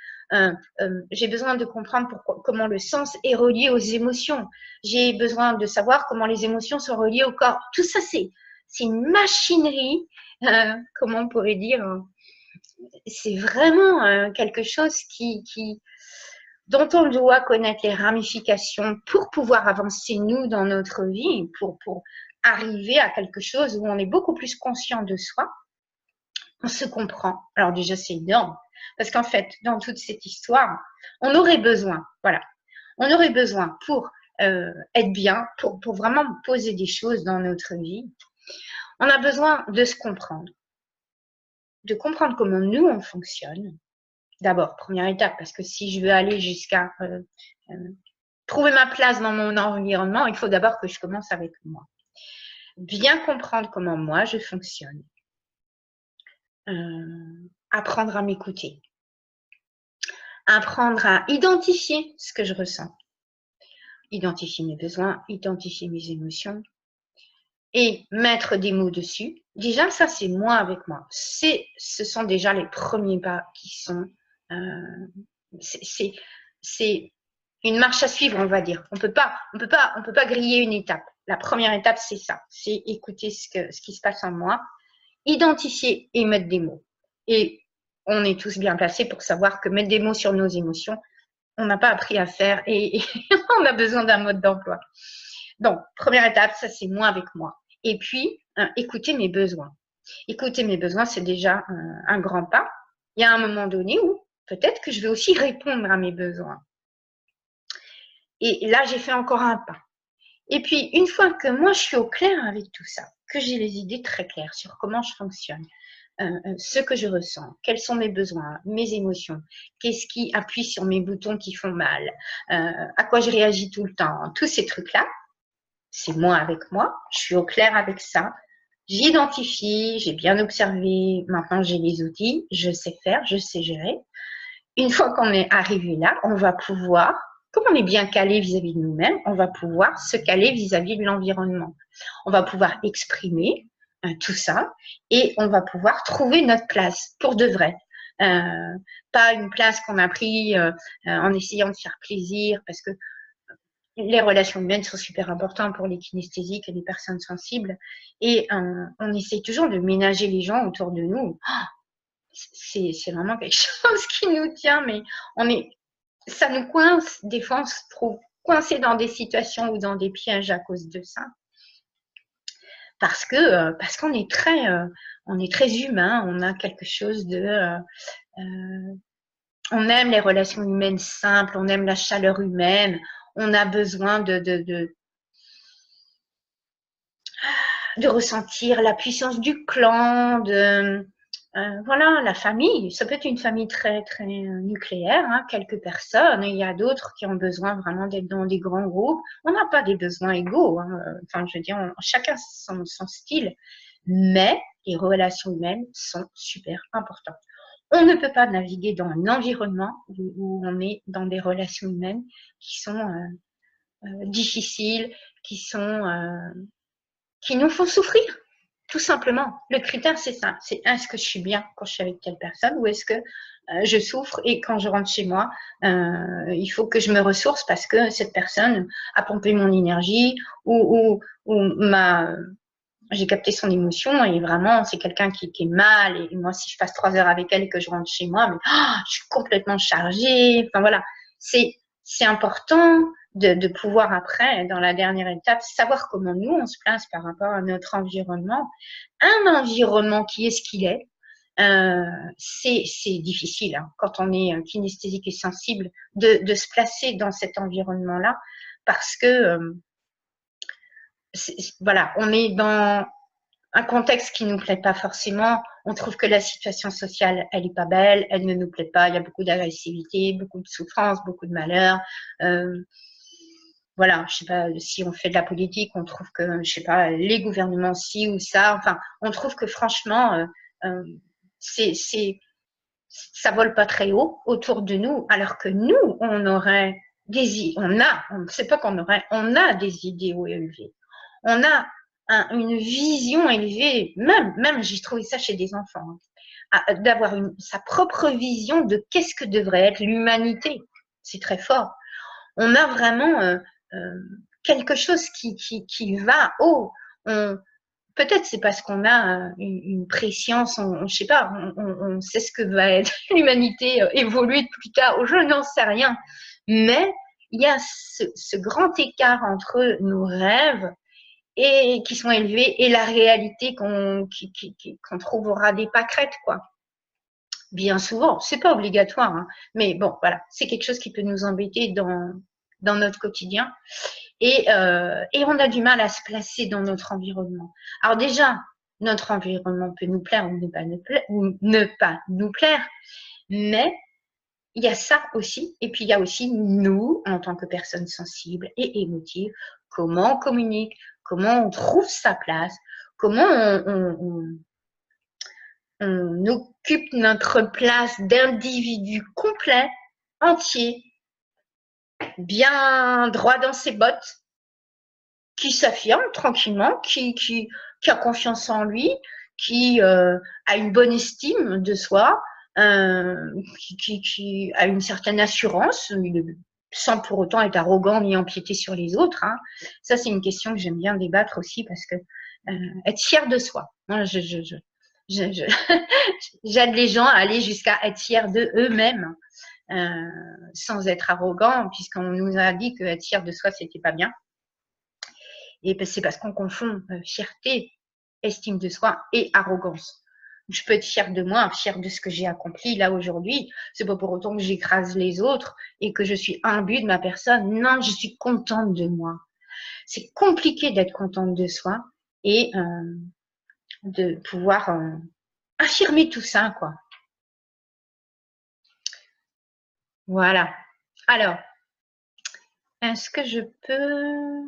J'ai besoin de comprendre comment le sens est relié aux émotions. J'ai besoin de savoir comment les émotions sont reliées au corps. Tout ça, c'est une machinerie, comment on pourrait dire, c'est vraiment quelque chose dont on doit connaître les ramifications pour pouvoir avancer, nous, dans notre vie, pour arriver à quelque chose où on est beaucoup plus conscient de soi, on se comprend. Alors déjà, c'est énorme, parce qu'en fait, dans toute cette histoire, on aurait besoin, voilà, on aurait besoin pour être bien, pour vraiment poser des choses dans notre vie, on a besoin de se comprendre, de comprendre comment nous, on fonctionne. D'abord, première étape, parce que si je veux aller jusqu'à trouver ma place dans mon environnement, il faut d'abord que je commence avec moi. Bien comprendre comment moi je fonctionne. Apprendre à m'écouter. Apprendre à identifier ce que je ressens. Identifier mes besoins, identifier mes émotions et mettre des mots dessus. Déjà, ça, c'est moi avec moi. Ce sont déjà les premiers pas qui sont... c'est une marche à suivre, on va dire. On peut pas griller une étape. La première étape, c'est ça. C'est écouter ce qui se passe en moi, identifier et mettre des mots. Et on est tous bien placés pour savoir que mettre des mots sur nos émotions, on n'a pas appris à faire et on a besoin d'un mode d'emploi. Donc, première étape, ça c'est moi avec moi. Et puis, écouter mes besoins. Écouter mes besoins, c'est déjà un grand pas. Il y a un moment donné où peut-être que je vais aussi répondre à mes besoins. Et là, j'ai fait encore un pas. Et puis, une fois que moi, je suis au clair avec tout ça, que j'ai les idées très claires sur comment je fonctionne, ce que je ressens, quels sont mes besoins, mes émotions, qu'est-ce qui appuie sur mes boutons qui font mal, à quoi je réagis tout le temps, tous ces trucs-là, c'est moi avec moi, je suis au clair avec ça, j'identifie, j'ai bien observé, maintenant j'ai les outils, je sais faire, je sais gérer. Une fois qu'on est arrivé là, on va pouvoir, comme on est bien calé vis-à-vis de nous-mêmes, on va pouvoir se caler vis-à-vis de l'environnement. On va pouvoir exprimer tout ça et on va pouvoir trouver notre place pour de vrai. Pas une place qu'on a pris en essayant de faire plaisir, parce que les relations humaines sont super importantes pour les kinesthésiques et les personnes sensibles. Et on essaye toujours de ménager les gens autour de nous. C'est vraiment quelque chose qui nous tient, mais ça nous coince. Des fois, on se trouve coincé dans des situations ou dans des pièges à cause de ça. Parce qu'on est très humain, on a quelque chose de... on aime les relations humaines simples, on aime la chaleur humaine, on a besoin de ressentir la puissance du clan, voilà, la famille. Ça peut être une famille très, très nucléaire, hein, quelques personnes. Il y a d'autres qui ont besoin vraiment d'être dans des grands groupes. On n'a pas des besoins égaux. Hein. Enfin, je veux dire, chacun son style. Mais les relations humaines sont super importantes. On ne peut pas naviguer dans un environnement où on est dans des relations humaines qui sont difficiles, qui nous font souffrir. Tout simplement. Le critère, c'est ça. C'est est-ce que je suis bien quand je suis avec telle personne ou est-ce que je souffre et quand je rentre chez moi, il faut que je me ressource parce que cette personne a pompé mon énergie ou j'ai capté son émotion et vraiment, c'est quelqu'un qui est mal. Et moi, si je passe 3 heures avec elle et que je rentre chez moi, mais je suis complètement chargée. Enfin voilà, c'est important de pouvoir après, dans la dernière étape, savoir comment nous, on se place par rapport à notre environnement. Un environnement qui est ce qu'il est, c'est difficile hein, quand on est kinesthésique et sensible de se placer dans cet environnement-là parce que voilà, on est dans un contexte qui nous plaît pas forcément. On trouve que la situation sociale, elle est pas belle, elle ne nous plaît pas. Il y a beaucoup d'agressivité, beaucoup de souffrance, beaucoup de malheur. Voilà, je sais pas, si on fait de la politique, on trouve que, je sais pas, les gouvernements ci ou ça. Enfin, on trouve que franchement, ça vole pas très haut autour de nous, alors que nous, on aurait c'est pas qu'on aurait, on a des idéaux élevés. On a une vision élevée, même j'ai trouvé ça chez des enfants, hein, d'avoir sa propre vision de qu'est-ce que devrait être l'humanité. C'est très fort. On a vraiment quelque chose qui va haut. Peut-être c'est parce qu'on a une préscience, je sais pas, on sait ce que va être l'humanité évoluer plus tard, je n'en sais rien. Mais il y a ce grand écart entre nos rêves et qui sont élevés et la réalité qu'on trouvera des pâquerettes, quoi. Bien souvent, c'est pas obligatoire, hein, mais bon, voilà, c'est quelque chose qui peut nous embêter dans notre quotidien. Et on a du mal à se placer dans notre environnement. Alors déjà, notre environnement peut nous plaire ou ne pas nous plaire, mais il y a ça aussi. Et puis il y a aussi nous, en tant que personnes sensibles et émotives, comment on communique, comment on trouve sa place, comment on occupe notre place d'individu complet, entier, bien droit dans ses bottes, qui s'affirme tranquillement, qui a confiance en lui, qui a une bonne estime de soi, qui a une certaine assurance, sans pour autant être arrogant ni empiéter sur les autres. Hein. Ça, c'est une question que j'aime bien débattre aussi parce que être fier de soi. Moi, j'aide les gens à aller jusqu'à être fiers de eux-mêmes sans être arrogant, puisqu'on nous a dit que être fier de soi, c'était pas bien. Et c'est parce qu'on confond fierté, estime de soi et arrogance. Je peux être fière de moi, fière de ce que j'ai accompli là aujourd'hui. C'est pas pour autant que j'écrase les autres et que je suis imbue de ma personne. Non, je suis contente de moi. C'est compliqué d'être contente de soi et de pouvoir affirmer tout ça, quoi. Voilà. Alors, est-ce que je peux...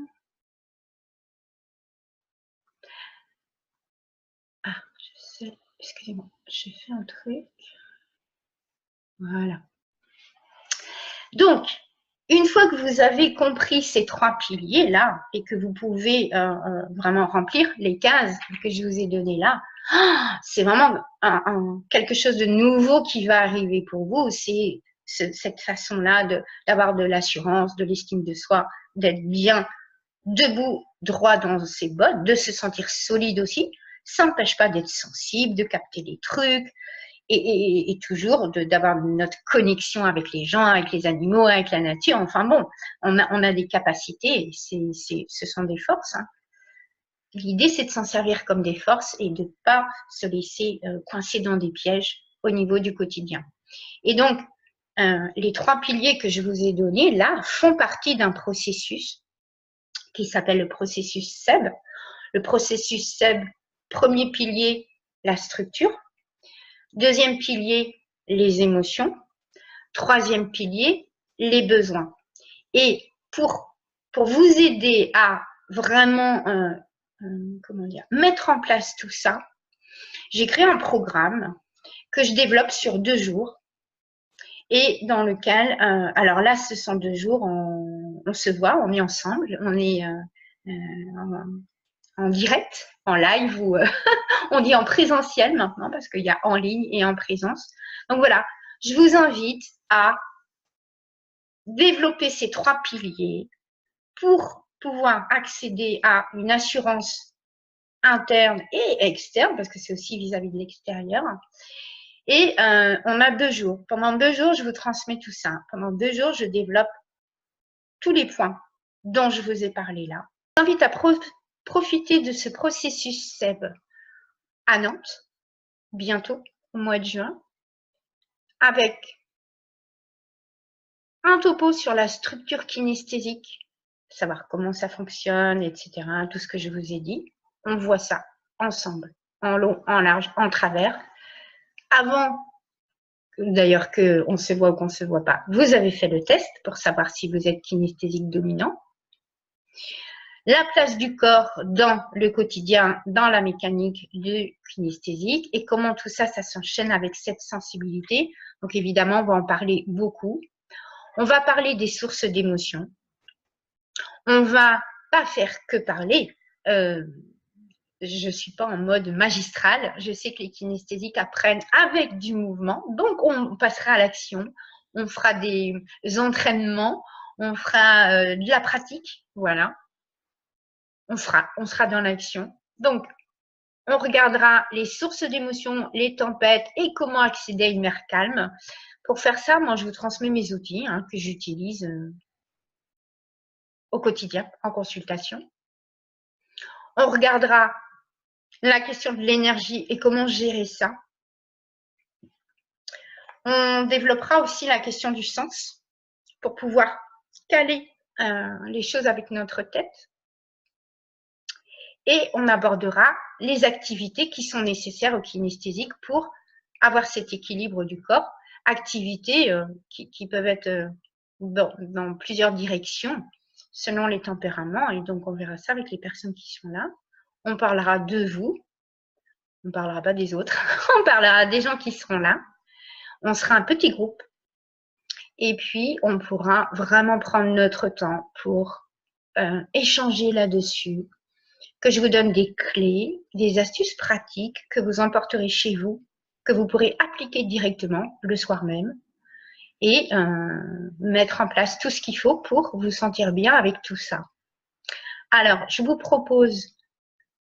Ah, je sais, excusez-moi, j'ai fait un truc. Voilà. Donc, une fois que vous avez compris ces 3 piliers-là et que vous pouvez vraiment remplir les cases que je vous ai données là, c'est vraiment quelque chose de nouveau qui va arriver pour vous. C'est cette façon-là d'avoir de l'assurance, de l'estime de soi, d'être bien debout, droit dans ses bottes, de se sentir solide aussi. Ça n'empêche pas d'être sensible, de capter des trucs, et toujours d'avoir notre connexion avec les gens, avec les animaux, avec la nature. Enfin bon, on a des capacités, ce sont des forces. Hein. L'idée, c'est de s'en servir comme des forces et de ne pas se laisser coincer dans des pièges au niveau du quotidien. Et donc, les 3 piliers que je vous ai donnés, là, font partie d'un processus qui s'appelle le processus SEB. Le processus SEB, premier pilier, la structure. Deuxième pilier, les émotions. Troisième pilier, les besoins. Et pour vous aider à vraiment comment dire, mettre en place tout ça, j'ai créé un programme que je développe sur 2 jours et dans lequel, alors là, ce sont 2 jours, on se voit, on est ensemble, on est en direct, en live ou on dit en présentiel maintenant parce qu'il y a en ligne et en présence. Donc voilà, je vous invite à développer ces 3 piliers pour pouvoir accéder à une assurance interne et externe, parce que c'est aussi vis-à-vis de l'extérieur. Et on a 2 jours. Pendant 2 jours, je vous transmets tout ça. Pendant 2 jours, je développe tous les points dont je vous ai parlé là. Je vous invite à profiter de ce processus SEB à Nantes, bientôt, au mois de juin, avec un topo sur la structure kinesthésique, savoir comment ça fonctionne, etc., tout ce que je vous ai dit. On voit ça ensemble, en long, en large, en travers. Avant, d'ailleurs, qu'on se voit ou qu'on ne se voit pas, vous avez fait le test pour savoir si vous êtes kinesthésique dominant. La place du corps dans le quotidien, dans la mécanique du kinesthésique et comment tout ça, ça s'enchaîne avec cette sensibilité. Donc évidemment, on va en parler beaucoup. On va parler des sources d'émotions. On va pas faire que parler. Je ne suis pas en mode magistral. Je sais que les kinesthésiques apprennent avec du mouvement. Donc, on passera à l'action. On fera des entraînements. On fera de la pratique. Voilà. On sera dans l'action. Donc, on regardera les sources d'émotions, les tempêtes et comment accéder à une mer calme. Pour faire ça, moi, je vous transmets mes outils que j'utilise au quotidien en consultation. On regardera la question de l'énergie et comment gérer ça. On développera aussi la question du sens pour pouvoir caler les choses avec notre tête. Et on abordera les activités qui sont nécessaires au kinesthésique pour avoir cet équilibre du corps. Activités qui peuvent être dans plusieurs directions selon les tempéraments. Et donc, on verra ça avec les personnes qui sont là. On parlera de vous. On ne parlera pas des autres. On parlera des gens qui seront là. On sera un petit groupe. Et puis, on pourra vraiment prendre notre temps pour échanger là-dessus, que je vous donne des clés, des astuces pratiques que vous emporterez chez vous, que vous pourrez appliquer directement le soir même et mettre en place tout ce qu'il faut pour vous sentir bien avec tout ça. Alors, je vous propose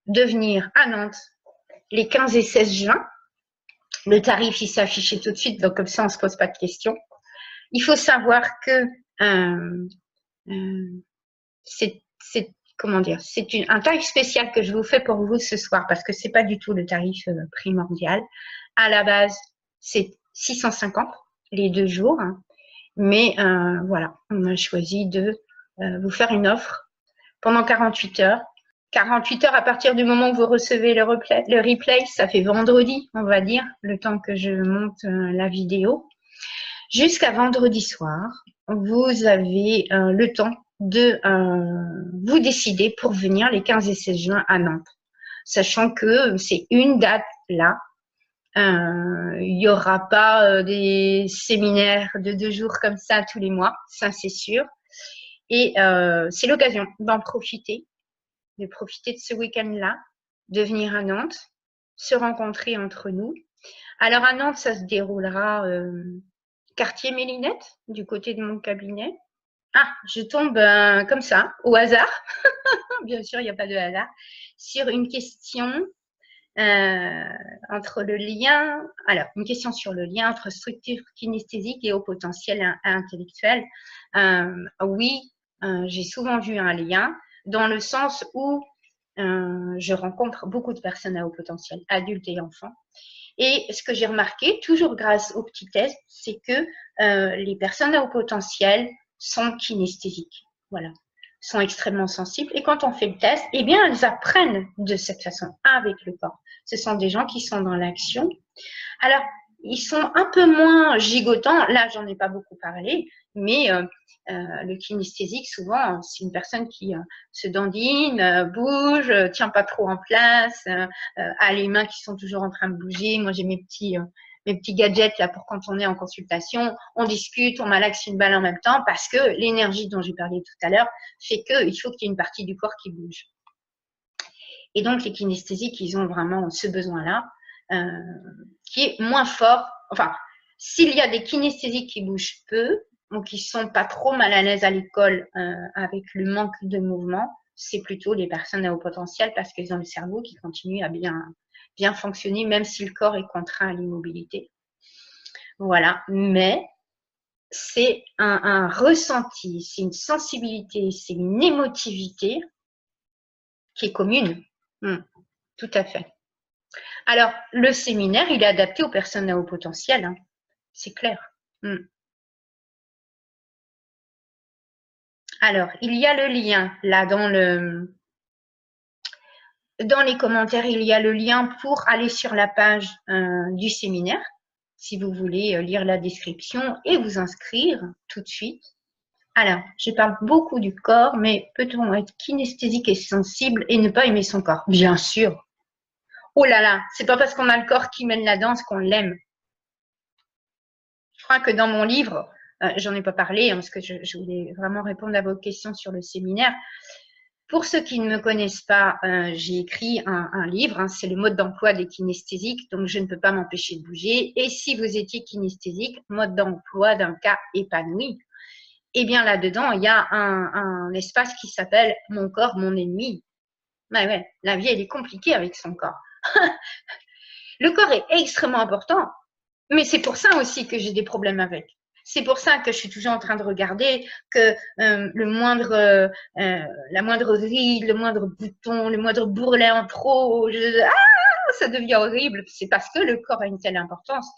de venir à Nantes les 15 et 16 juin. Le tarif, il s'est affiché tout de suite, donc comme ça, on ne se pose pas de questions. Il faut savoir que comment dire, c'est un tarif spécial que je vous fais pour vous ce soir parce que c'est pas du tout le tarif primordial. À la base, c'est 650 les 2 jours, hein, mais voilà, on a choisi de vous faire une offre pendant 48 heures. 48 heures à partir du moment où vous recevez le replay, ça fait vendredi, on va dire, le temps que je monte la vidéo. Jusqu'à vendredi soir, vous avez le temps de vous décider pour venir les 15 et 16 juin à Nantes. Sachant que c'est une date là. Il n'y aura pas des séminaires de 2 jours comme ça tous les mois, ça c'est sûr. Et c'est l'occasion d'en profiter, de profiter de ce week-end-là, de venir à Nantes, se rencontrer entre nous. Alors à Nantes, ça se déroulera quartier Mélinette, du côté de mon cabinet. Ah, je tombe comme ça, au hasard, bien sûr, il n'y a pas de hasard, sur une question entre le lien, alors une question sur le lien entre structure kinesthésique et haut potentiel intellectuel. Oui, j'ai souvent vu un lien dans le sens où je rencontre beaucoup de personnes à haut potentiel, adultes et enfants. Et ce que j'ai remarqué, toujours grâce aux petits tests, c'est que les personnes à haut potentiel sont kinesthésiques. Voilà, sont extrêmement sensibles. Et quand on fait le test, eh bien, elles apprennent de cette façon, avec le corps. Ce sont des gens qui sont dans l'action. Alors, ils sont un peu moins gigotants. Là, j'en ai pas beaucoup parlé, mais le kinesthésique, souvent, c'est une personne qui se dandine, bouge, tient pas trop en place, a les mains qui sont toujours en train de bouger. Moi, j'ai mes petits gadgets là pour quand on est en consultation, on discute, on malaxe une balle en même temps parce que l'énergie dont j'ai parlé tout à l'heure fait qu'il faut qu'il y ait une partie du corps qui bouge. Et donc, les kinesthésiques, ils ont vraiment ce besoin-là. Qui est moins fort. Enfin, s'il y a des kinesthésiques qui bougent peu ou qui sont pas trop mal à l'aise à l'école avec le manque de mouvement, c'est plutôt les personnes à haut potentiel parce qu'ils ont le cerveau qui continue à bien fonctionner même si le corps est contraint à l'immobilité. Voilà, mais c'est un ressenti, c'est une sensibilité, c'est une émotivité qui est commune. Tout à fait. Alors, le séminaire, il est adapté aux personnes à haut potentiel, hein. C'est clair. Alors, il y a le lien, là, dans les commentaires, il y a le lien pour aller sur la page du séminaire, si vous voulez lire la description et vous inscrire tout de suite. Alors, je parle beaucoup du corps, mais peut-on être kinesthésique et sensible et ne pas aimer son corps? Bien sûr. Oh là là, c'est pas parce qu'on a le corps qui mène la danse qu'on l'aime. Je crois que dans mon livre, j'en ai pas parlé hein, parce que je voulais vraiment répondre à vos questions sur le séminaire. Pour ceux qui ne me connaissent pas, j'ai écrit un livre, hein, c'est le mode d'emploi des kinesthésiques, donc je ne peux pas m'empêcher de bouger. Et si vous étiez kinesthésique, mode d'emploi d'un cas épanoui, eh bien là-dedans, il y a un espace qui s'appelle « Mon corps, mon ennemi ». Ouais, la vie, elle est compliquée avec son corps. Le corps est extrêmement important, mais c'est pour ça aussi que j'ai des problèmes avec. C'est pour ça que je suis toujours en train de regarder que la moindre ride, le moindre bouton, le moindre bourrelet en trop, ça devient horrible. C'est parce que le corps a une telle importance.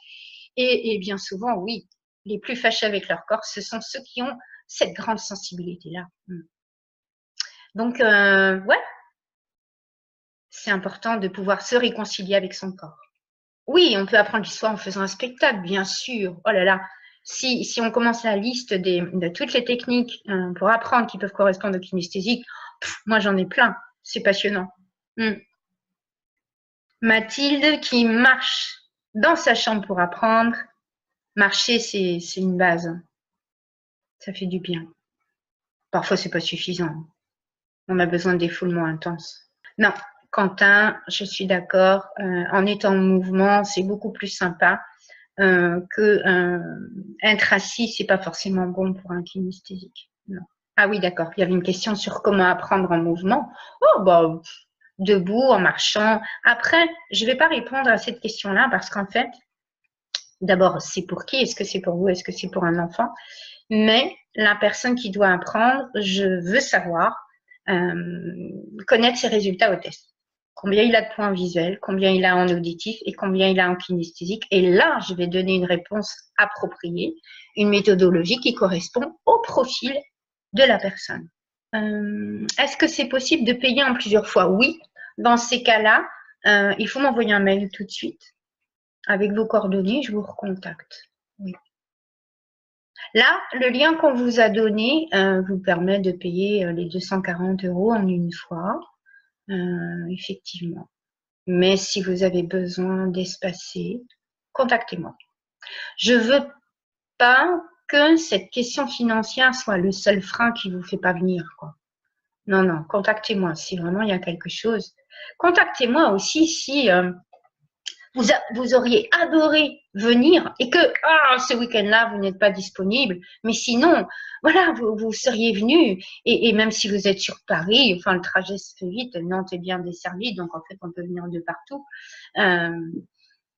Et bien souvent, oui, les plus fâchés avec leur corps, ce sont ceux qui ont cette grande sensibilité-là. Donc, ouais, c'est important de pouvoir se réconcilier avec son corps. Oui, on peut apprendre l'histoire en faisant un spectacle, bien sûr. Oh là là, si on commence la liste de toutes les techniques pour apprendre qui peuvent correspondre au kinesthésique, moi j'en ai plein. C'est passionnant. Mathilde qui marche dans sa chambre pour apprendre. Marcher, c'est une base. Ça fait du bien. Parfois, c'est pas suffisant. On a besoin d'effoulements intenses. Non, Quentin, je suis d'accord. En étant en mouvement, c'est beaucoup plus sympa que être assis, c'est pas forcément bon pour un kinesthésique. Non. Ah oui, d'accord. Il y avait une question sur comment apprendre en mouvement. Oh, bah, debout, en marchant. Après, je vais pas répondre à cette question-là parce qu'en fait, d'abord, c'est pour qui? Est-ce que c'est pour vous? Est-ce que c'est pour un enfant? Mais la personne qui doit apprendre, je veux savoir connaître ses résultats au test. Combien il a de points visuels, combien il a en auditif et combien il a en kinesthésique. Et là, je vais donner une réponse appropriée, une méthodologie qui correspond au profil de la personne. Est-ce que c'est possible de payer en plusieurs fois? Oui. Dans ces cas-là, il faut m'envoyer un mail tout de suite avec vos coordonnées, je vous recontacte. Oui. Là, le lien qu'on vous a donné vous permet de payer les 240 € en une fois, effectivement. Mais si vous avez besoin d'espacer, contactez-moi. Je veux pas que cette question financière soit le seul frein qui vous fait pas venir, quoi. Non, non, contactez-moi si vraiment il y a quelque chose. Contactez-moi aussi si vous auriez adoré venir et que ce week-end-là, vous n'êtes pas disponible. Mais sinon, voilà, vous seriez venu. Et même si vous êtes sur Paris, enfin, le trajet se fait vite. Nantes est bien desservie, donc en fait, on peut venir de partout.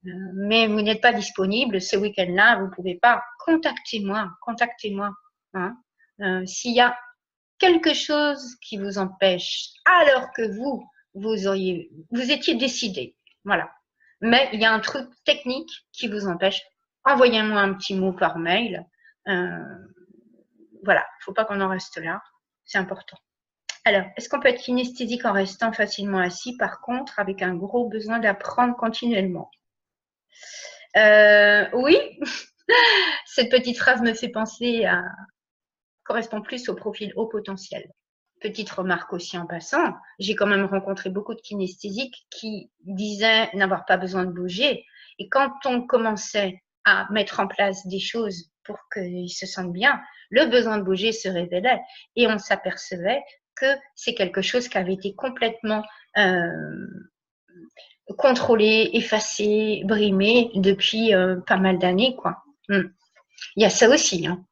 Mais vous n'êtes pas disponible ce week-end-là, vous ne pouvez pas. Contactez-moi, contactez-moi. Hein. S'il y a quelque chose qui vous empêche, alors que vous étiez décidé, voilà. Mais il y a un truc technique qui vous empêche, envoyez-moi un petit mot par mail. Voilà, il ne faut pas qu'on en reste là, c'est important. Alors, est-ce qu'on peut être kinesthésique en restant facilement assis, par contre, avec un gros besoin d'apprendre continuellement? Oui, cette petite phrase me fait penser à correspond plus au profil haut potentiel. Petite remarque aussi en passant, j'ai quand même rencontré beaucoup de kinesthésiques qui disaient n'avoir pas besoin de bouger. Et quand on commençait à mettre en place des choses pour qu'ils se sentent bien, le besoin de bouger se révélait et on s'apercevait que c'est quelque chose qui avait été complètement contrôlé, effacé, brimé depuis pas mal d'années, quoi. Il y a ça aussi, hein.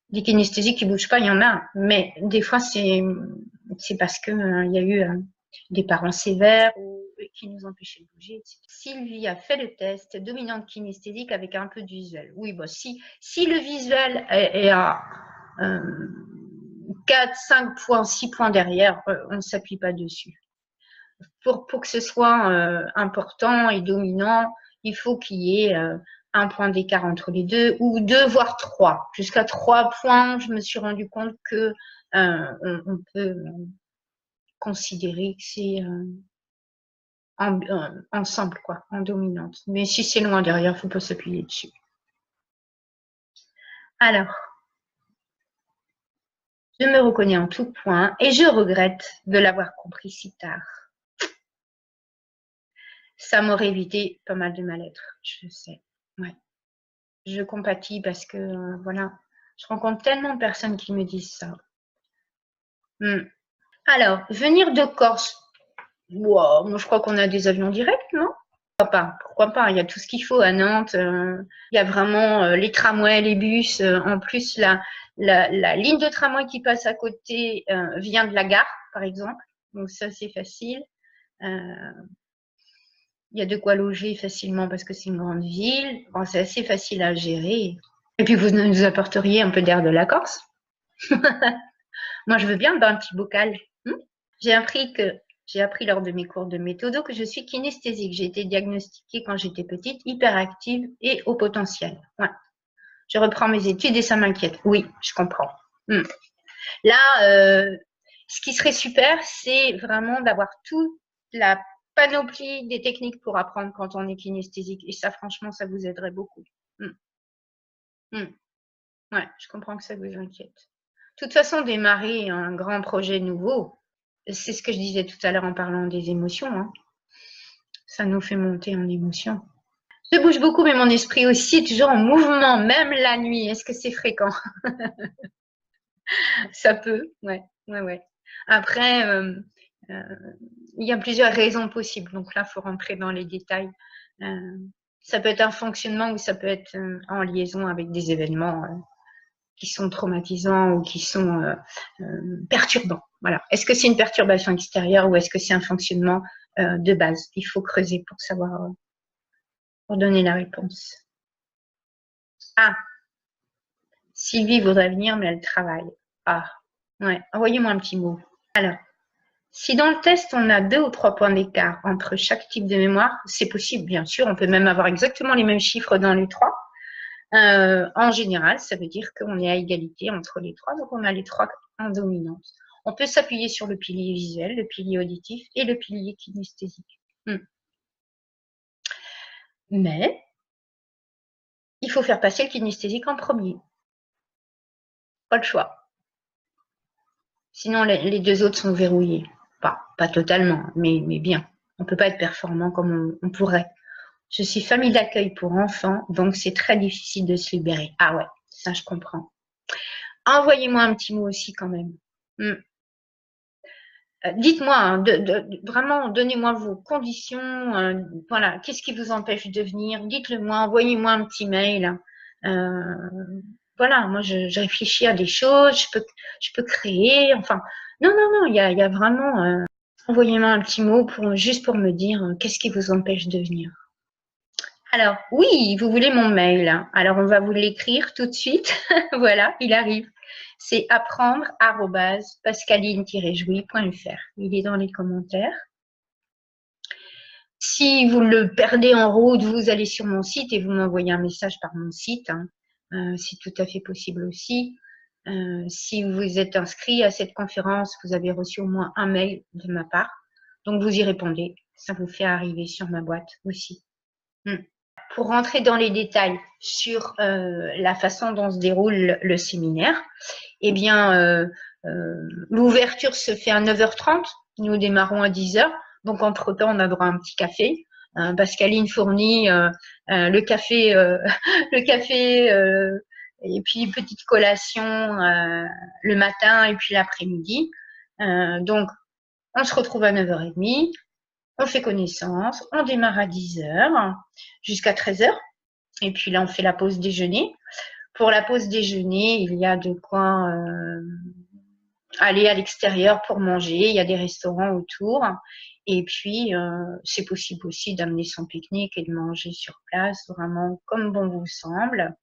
Des kinesthésiques qui ne bougent pas, il y en a, mais des fois, c'est parce qu'il y a eu des parents sévères qui nous empêchaient de bouger. Sylvie a fait le test dominante kinesthésique avec un peu de visuel. Oui, bon, si le visuel est à 4, 5 points, 6 points derrière, on ne s'appuie pas dessus. Pour que ce soit important et dominant, il faut qu'il y ait un point d'écart entre les deux, ou 2 voire 3. Jusqu'à 3 points, je me suis rendu compte que on peut considérer que c'est ensemble, quoi, en dominante. Mais si c'est loin derrière, il ne faut pas s'appuyer dessus. Alors, je me reconnais en tout point et je regrette de l'avoir compris si tard. Ça m'aurait évité pas mal de mal-être, je sais. Ouais. Je compatis parce que, voilà, je rencontre tellement de personnes qui me disent ça. Alors, venir de Corse, wow, moi je crois qu'on a des avions directs, non? Pourquoi pas, il y a tout ce qu'il faut à Nantes, il y a vraiment les tramways, les bus, en plus la ligne de tramway qui passe à côté vient de la gare, par exemple, donc ça c'est facile. Il y a de quoi loger facilement parce que c'est une grande ville. Bon, c'est assez facile à gérer. Et puis, vous nous apporteriez un peu d'air de la Corse. Moi, je veux bien dans un petit bocal. J'ai appris lors de mes cours de méthodo que je suis kinesthésique. J'ai été diagnostiquée quand j'étais petite, hyperactive et au potentiel. Ouais. Je reprends mes études et ça m'inquiète. Oui, je comprends. Là, ce qui serait super, c'est vraiment d'avoir toute la panoplie des techniques pour apprendre quand on est kinesthésique. Et ça, franchement, ça vous aiderait beaucoup. Ouais, je comprends que ça vous inquiète. De toute façon, démarrer un grand projet nouveau, c'est ce que je disais tout à l'heure en parlant des émotions. Hein. Ça nous fait monter en émotion. Je bouge beaucoup, mais mon esprit aussi est toujours en mouvement, même la nuit. Est-ce que c'est fréquent? Ça peut, ouais. Après, il y a plusieurs raisons possibles. Donc là, il faut rentrer dans les détails. Ça peut être un fonctionnement ou ça peut être en liaison avec des événements qui sont traumatisants ou qui sont perturbants. Voilà. Est-ce que c'est une perturbation extérieure ou est-ce que c'est un fonctionnement de base? Il faut creuser pour savoir, pour donner la réponse. Ah, Sylvie voudrait venir, mais elle travaille. Ah, ouais. Envoyez-moi un petit mot. Alors, si dans le test, on a 2 ou 3 points d'écart entre chaque type de mémoire, c'est possible, bien sûr. On peut même avoir exactement les mêmes chiffres dans les 3. En général, ça veut dire qu'on est à égalité entre les 3, donc on a les 3 en dominante. On peut s'appuyer sur le pilier visuel, le pilier auditif et le pilier kinesthésique. Mais il faut faire passer le kinesthésique en premier. Pas le choix. Sinon, les 2 autres sont verrouillés. Pas totalement, mais bien. On ne peut pas être performant comme on pourrait. Je suis famille d'accueil pour enfants, donc c'est très difficile de se libérer. Ah ouais, ça je comprends. Envoyez-moi un petit mot aussi quand même. Dites-moi, hein, vraiment, donnez-moi vos conditions. Voilà, qu'est-ce qui vous empêche de venir? Dites-le moi, envoyez-moi un petit mail. Voilà, moi je réfléchis à des choses, je peux créer. Enfin, non, il y a vraiment. Envoyez-moi un petit mot juste pour me dire qu'est-ce qui vous empêche de venir. Alors, oui, vous voulez mon mail. Alors, on va vous l'écrire tout de suite. Voilà, il arrive. C'est apprendre@pascaline-jouy.fr. Il est dans les commentaires. Si vous le perdez en route, vous allez sur mon site et vous m'envoyez un message par mon site. C'est tout à fait possible aussi. Si vous êtes inscrit à cette conférence, vous avez reçu au moins un mail de ma part. Donc, vous y répondez. Ça vous fait arriver sur ma boîte aussi. Pour rentrer dans les détails sur la façon dont se déroule le séminaire, eh bien, l'ouverture se fait à 9h30. Nous démarrons à 10h. Donc, entre-temps, on a droit à un petit café. Pascaline fournit le café, et puis une petite collation le matin et puis l'après-midi. Donc, on se retrouve à 9h30. On fait connaissance, on démarre à 10h jusqu'à 13h. Et puis là, on fait la pause déjeuner. Pour la pause déjeuner, il y a de quoi aller à l'extérieur pour manger. Il y a des restaurants autour. Et puis, c'est possible aussi d'amener son pique-nique et de manger sur place, vraiment comme bon vous semble.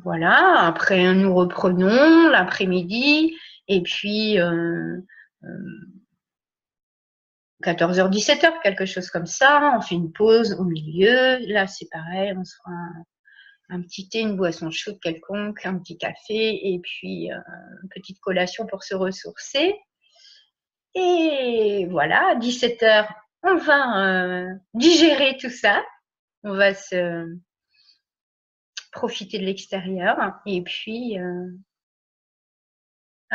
Voilà. Après, nous reprenons l'après-midi. Et puis, 14h, 17h, quelque chose comme ça. On fait une pause au milieu. Là, c'est pareil, on se fera un petit thé, une boisson chaude quelconque, un petit café et puis une petite collation pour se ressourcer. Et voilà, à 17h, on va digérer tout ça. On va se profiter de l'extérieur. Et puis,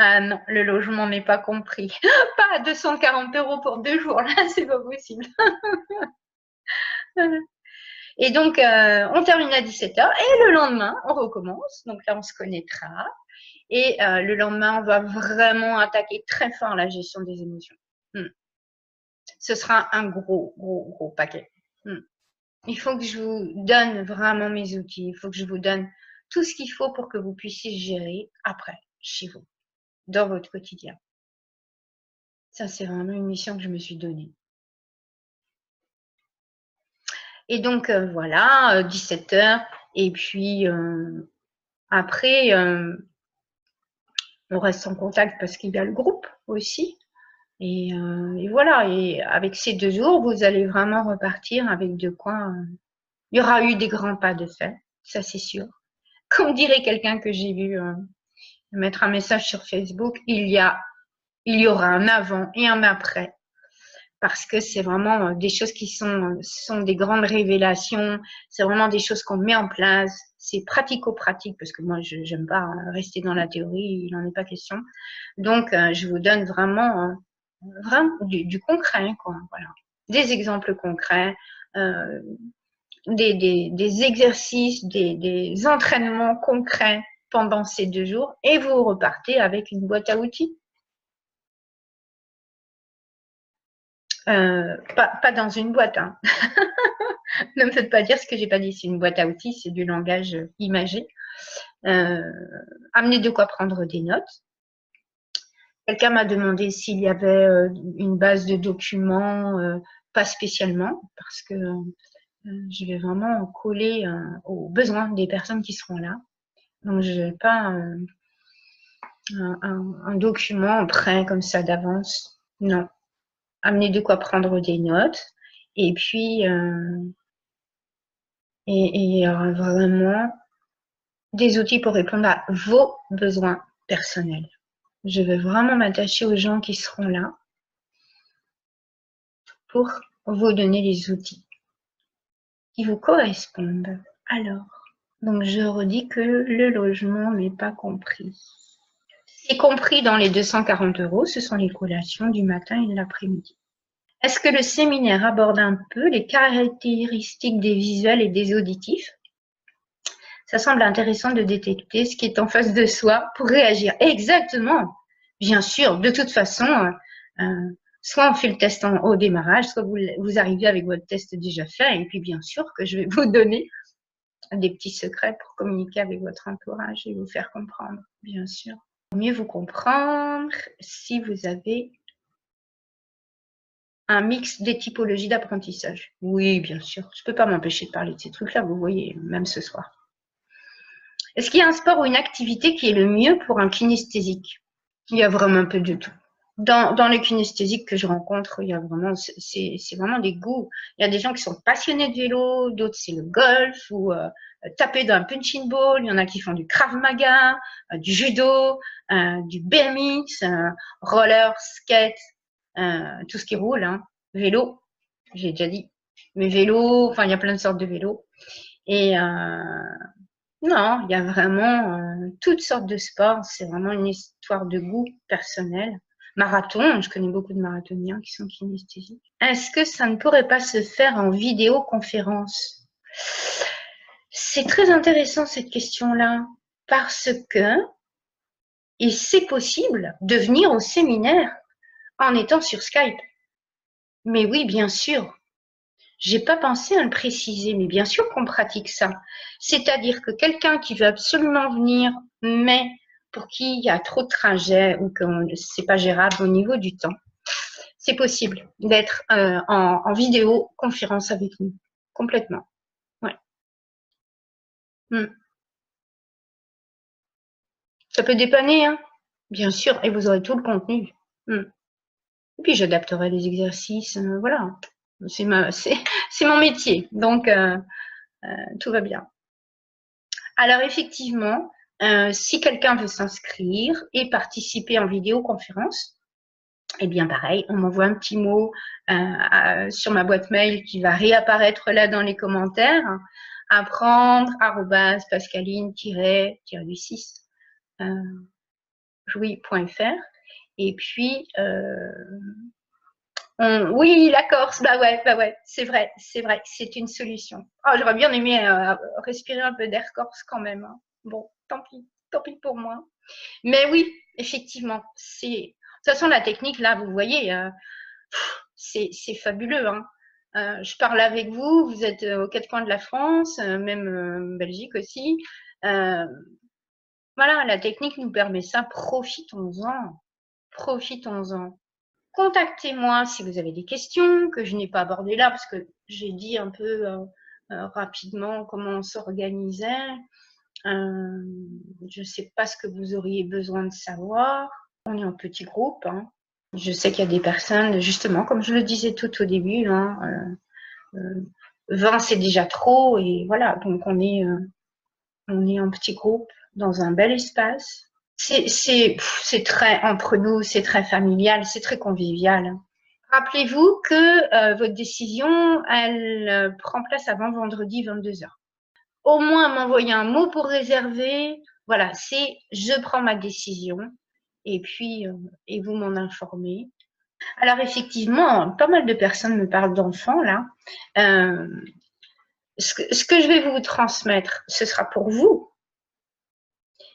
ah non, le logement n'est pas compris. Pas 240 € pour 2 jours, là, c'est pas possible. Et donc, on termine à 17h et le lendemain, on recommence. Donc là, on se connaîtra. Et le lendemain, on va vraiment attaquer très fort la gestion des émotions. Ce sera un gros paquet. Il faut que je vous donne vraiment mes outils. Il faut que je vous donne tout ce qu'il faut pour que vous puissiez gérer après, chez vous, dans votre quotidien. Ça, c'est vraiment une mission que je me suis donnée. Et donc, voilà, 17h. Et puis, après, on reste en contact parce qu'il y a le groupe aussi. Et voilà, et avec ces 2 jours, vous allez vraiment repartir avec de quoi. Il y aura eu des grands pas de fait, ça c'est sûr. Comme dirait quelqu'un que j'ai vu mettre un message sur Facebook, il y aura un avant et un après. Parce que c'est vraiment des choses qui sont des grandes révélations. C'est vraiment des choses qu'on met en place. C'est pratico-pratique parce que moi, je n'aime pas rester dans la théorie. Il n'en est pas question. Donc, je vous donne vraiment du concret, quoi. Voilà. Des exemples concrets, des exercices, des entraînements concrets pendant ces 2 jours et vous repartez avec une boîte à outils. Pas dans une boîte. Hein. Ne me faites pas dire ce que j'ai pas dit. C'est une boîte à outils, c'est du langage imagé. Amenez de quoi prendre des notes. Quelqu'un m'a demandé s'il y avait une base de documents, pas spécialement, parce que je vais vraiment coller aux besoins des personnes qui seront là. Donc, je ne vais pas un document prêt comme ça d'avance. Non. Amenez de quoi prendre des notes. Et puis, vraiment des outils pour répondre à vos besoins personnels. Je veux vraiment m'attacher aux gens qui seront là pour vous donner les outils qui vous correspondent. Alors, donc je redis que le logement n'est pas compris. C'est compris dans les 240 €, ce sont les collations du matin et de l'après-midi. Est-ce que le séminaire aborde un peu les caractéristiques des visuels et des auditifs? Ça semble intéressant de détecter ce qui est en face de soi pour réagir. Exactement. Bien sûr, de toute façon, soit on fait le test au démarrage, soit vous arrivez avec votre test déjà fait, et puis bien sûr que je vais vous donner des petits secrets pour communiquer avec votre entourage et vous faire comprendre, bien sûr. Pour mieux vous comprendre, si vous avez un mix des typologies d'apprentissage. Oui, bien sûr. Je ne peux pas m'empêcher de parler de ces trucs-là, vous voyez, même ce soir. Est-ce qu'il y a un sport ou une activité qui est le mieux pour un kinesthésique? Il y a vraiment un peu de tout. Dans les kinesthésiques que je rencontre, il y a vraiment, c'est vraiment des goûts. Il y a des gens qui sont passionnés de vélo, d'autres c'est le golf ou taper dans un punching ball. Il y en a qui font du Krav Maga, du judo, du BMX, roller, skate, tout ce qui roule, hein. Vélo, j'ai déjà dit. Mais vélo, enfin il y a plein de sortes de vélos. Et non, il y a vraiment toutes sortes de sports. C'est vraiment une histoire de goût personnel. Marathon, je connais beaucoup de marathoniens qui sont kinesthésiques. Est-ce que ça ne pourrait pas se faire en vidéoconférence? C'est très intéressant cette question-là, parce que et c'est possible de venir au séminaire en étant sur Skype. Mais oui, bien sûr. J'ai pas pensé à le préciser, mais bien sûr qu'on pratique ça. C'est-à-dire que quelqu'un qui veut absolument venir, mais pour qui il y a trop de trajets ou que c'est pas gérable au niveau du temps, c'est possible d'être en vidéoconférence avec nous, complètement. Ouais. Ça peut dépanner, hein, bien sûr, et vous aurez tout le contenu. Et puis j'adapterai les exercices, voilà. C'est mon métier, donc tout va bien. Alors effectivement, si quelqu'un veut s'inscrire et participer en vidéoconférence, eh bien pareil, on m'envoie un petit mot sur ma boîte mail qui va réapparaître là dans les commentaires, apprendre@pascaline-du6 jouy.fr. Et puis oui, la Corse, bah ouais, c'est vrai, c'est une solution. Oh, j'aurais bien aimé respirer un peu d'air corse quand même, hein. Bon, tant pis pour moi. Mais oui, effectivement, de toute façon, la technique, là, vous voyez, c'est fabuleux, hein. Je parle avec vous, vous êtes aux quatre coins de la France, même Belgique aussi. Voilà, la technique nous permet ça, profitons-en. Contactez-moi si vous avez des questions que je n'ai pas abordées là, parce que j'ai dit un peu rapidement comment on s'organisait. Je ne sais pas ce que vous auriez besoin de savoir. On est en petit groupe, hein. Je sais qu'il y a des personnes, justement, comme je le disais tout au début, hein, 20 c'est déjà trop, et voilà, donc on est en petit groupe dans un bel espace. C'est très entre nous, c'est très familial, c'est très convivial. Rappelez-vous que votre décision, elle prend place avant vendredi 22 h. Au moins m'envoyer un mot pour réserver. Voilà, c'est je prends ma décision et puis et vous m'en informez. Alors effectivement, pas mal de personnes me parlent d'enfants là. Ce que je vais vous transmettre, ce sera pour vous.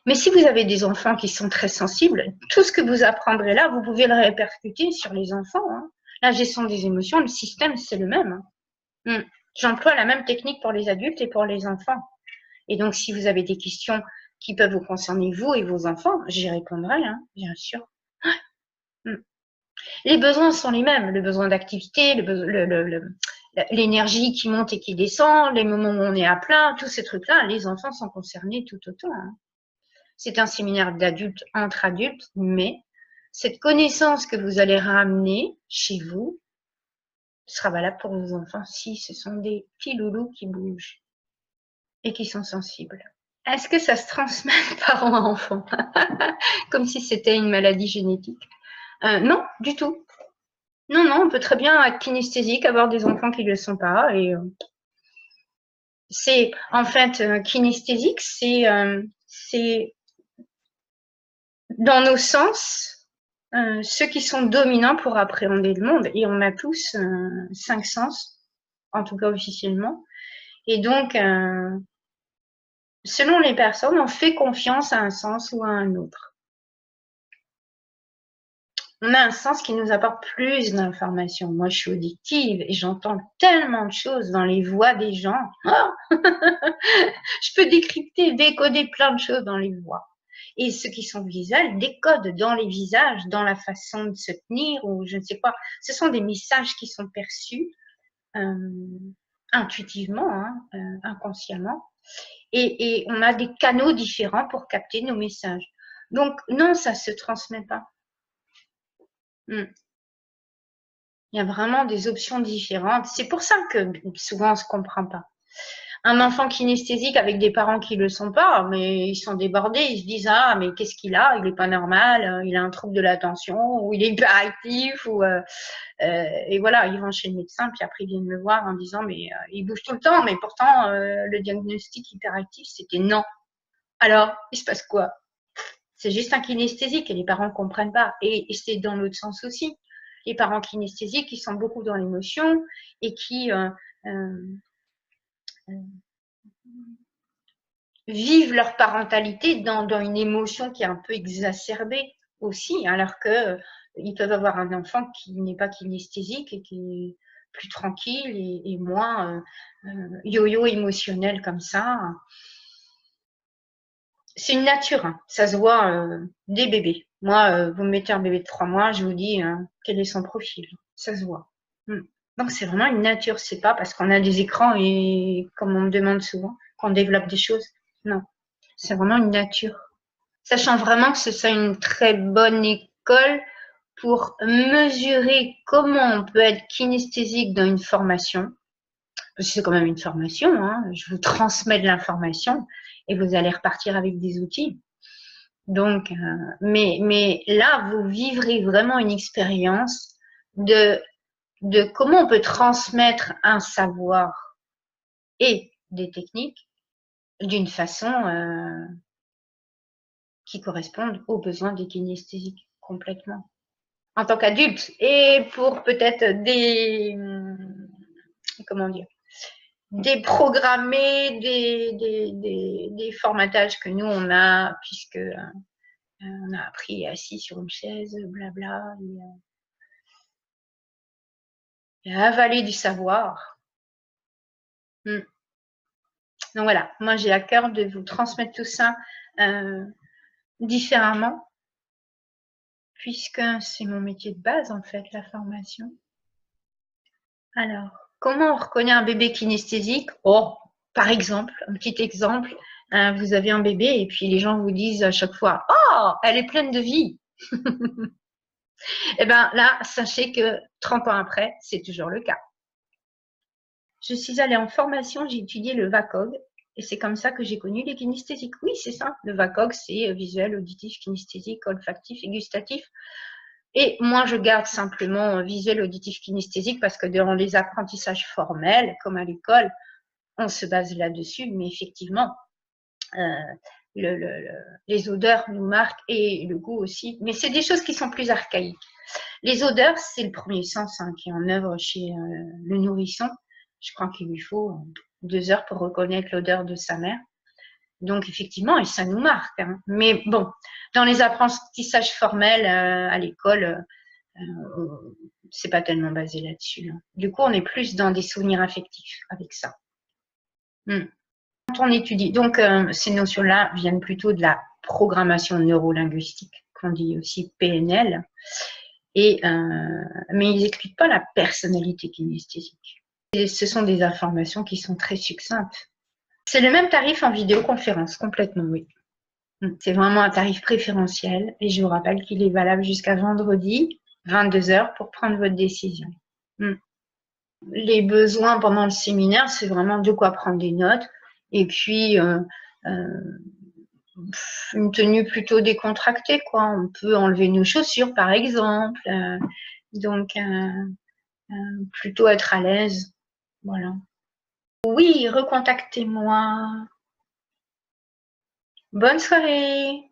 Mais si vous avez des enfants qui sont très sensibles, tout ce que vous apprendrez là, vous pouvez le répercuter sur les enfants, hein. La gestion des émotions, le système, c'est le même, hein. J'emploie la même technique pour les adultes et pour les enfants. Et donc, si vous avez des questions qui peuvent vous concerner, vous et vos enfants, j'y répondrai, hein, bien sûr. Les besoins sont les mêmes, le besoin d'activité, l'énergie qui monte et qui descend, les moments où on est à plein, tous ces trucs-là, les enfants sont concernés tout autant, hein. C'est un séminaire d'adultes entre adultes, mais cette connaissance que vous allez ramener chez vous sera valable pour vos enfants si ce sont des petits loulous qui bougent et qui sont sensibles. Est-ce que ça se transmet de parent à enfant? Comme si c'était une maladie génétique. Non, du tout. Non, non, on peut très bien être kinesthésique, avoir des enfants qui ne le sont pas. Et c'est en fait kinesthésique, c'est dans nos sens ceux qui sont dominants pour appréhender le monde. Et on a tous 5 sens, en tout cas officiellement. Et donc, selon les personnes, on fait confiance à un sens ou à un autre. On a un sens qui nous apporte plus d'informations. Moi, je suis auditive et j'entends tellement de choses dans les voix des gens. Oh je peux décrypter, décoder plein de choses dans les voix. Et ceux qui sont visuels décodent dans les visages, dans la façon de se tenir ou je ne sais quoi. Ce sont des messages qui sont perçus intuitivement, inconsciemment. Et on a des canaux différents pour capter nos messages. Donc, non, ça ne se transmet pas. Il y a vraiment des options différentes. C'est pour ça que souvent, on ne se comprend pas. Un enfant kinesthésique avec des parents qui ne le sont pas, mais ils sont débordés, ils se disent « Ah, mais qu'est-ce qu'il a? Il n'est pas normal, il a un trouble de l'attention, ou il est hyperactif, ou… et voilà, ils vont chez le médecin, puis après ils viennent me voir en disant « Mais il bouge tout le temps, mais pourtant, le diagnostic hyperactif, c'était non. » Alors, il se passe quoi? C'est juste un kinesthésique et les parents ne comprennent pas. Et c'est dans l'autre sens aussi. Les parents kinesthésiques, ils sont beaucoup dans l'émotion et qui vivent leur parentalité dans une émotion qui est un peu exacerbée aussi, alors que ils peuvent avoir un enfant qui n'est pas kinesthésique et qui est plus tranquille et moins yo-yo émotionnel comme ça. C'est une nature, hein. Ça se voit des bébés. Moi, vous me mettez un bébé de 3 mois, je vous dis quel est son profil. Ça se voit. Donc, c'est vraiment une nature. C'est pas parce qu'on a des écrans et, comme on me demande souvent, qu'on développe des choses. Non, c'est vraiment une nature. Sachant vraiment que ce soit une très bonne école pour mesurer comment on peut être kinesthésique dans une formation. Parce que c'est quand même une formation, hein. Je vous transmets de l'information et vous allez repartir avec des outils. Donc, mais là, vous vivrez vraiment une expérience de comment on peut transmettre un savoir et des techniques d'une façon qui correspondent aux besoins des kinesthésiques complètement. En tant qu'adulte et pour peut-être des, comment dire, déprogrammer des formatages que nous on a, puisque on a appris assis sur une chaise, blabla, et avaler du savoir. Donc voilà, moi j'ai à cœur de vous transmettre tout ça différemment, puisque c'est mon métier de base en fait, la formation. Alors, comment on reconnaît un bébé kinesthésique? Oh, par exemple, un petit exemple, vous avez un bébé et puis les gens vous disent à chaque fois « Oh, elle est pleine de vie !» Eh bien là, sachez que 30 ans après, c'est toujours le cas. Je suis allée en formation, j'ai étudié le VACOG et c'est comme ça que j'ai connu les kinesthésiques. Oui, c'est ça, le VACOG, c'est visuel, auditif, kinesthésique, olfactif et gustatif. Et moi, je garde simplement visuel, auditif, kinesthésique parce que dans les apprentissages formels, comme à l'école, on se base là-dessus. Mais effectivement, les odeurs nous marquent et le goût aussi. Mais c'est des choses qui sont plus archaïques. Les odeurs, c'est le premier sens qui est en œuvre chez le nourrisson. Je crois qu'il lui faut 2 heures pour reconnaître l'odeur de sa mère. Donc, effectivement, et ça nous marque. Mais bon, dans les apprentissages formels à l'école, c'est pas tellement basé là-dessus. Du coup, on est plus dans des souvenirs affectifs avec ça. Quand on étudie, donc ces notions-là viennent plutôt de la programmation neurolinguistique, qu'on dit aussi PNL, mais ils n'expliquent pas la personnalité kinesthésique. Et ce sont des informations qui sont très succinctes. C'est le même tarif en vidéoconférence, complètement, oui. C'est vraiment un tarif préférentiel et je vous rappelle qu'il est valable jusqu'à vendredi, 22 heures, pour prendre votre décision. Les besoins pendant le séminaire, c'est vraiment de quoi prendre des notes et puis une tenue plutôt décontractée, quoi. On peut enlever nos chaussures, par exemple. Donc, plutôt être à l'aise. Voilà. Oui, recontactez-moi. Bonne soirée.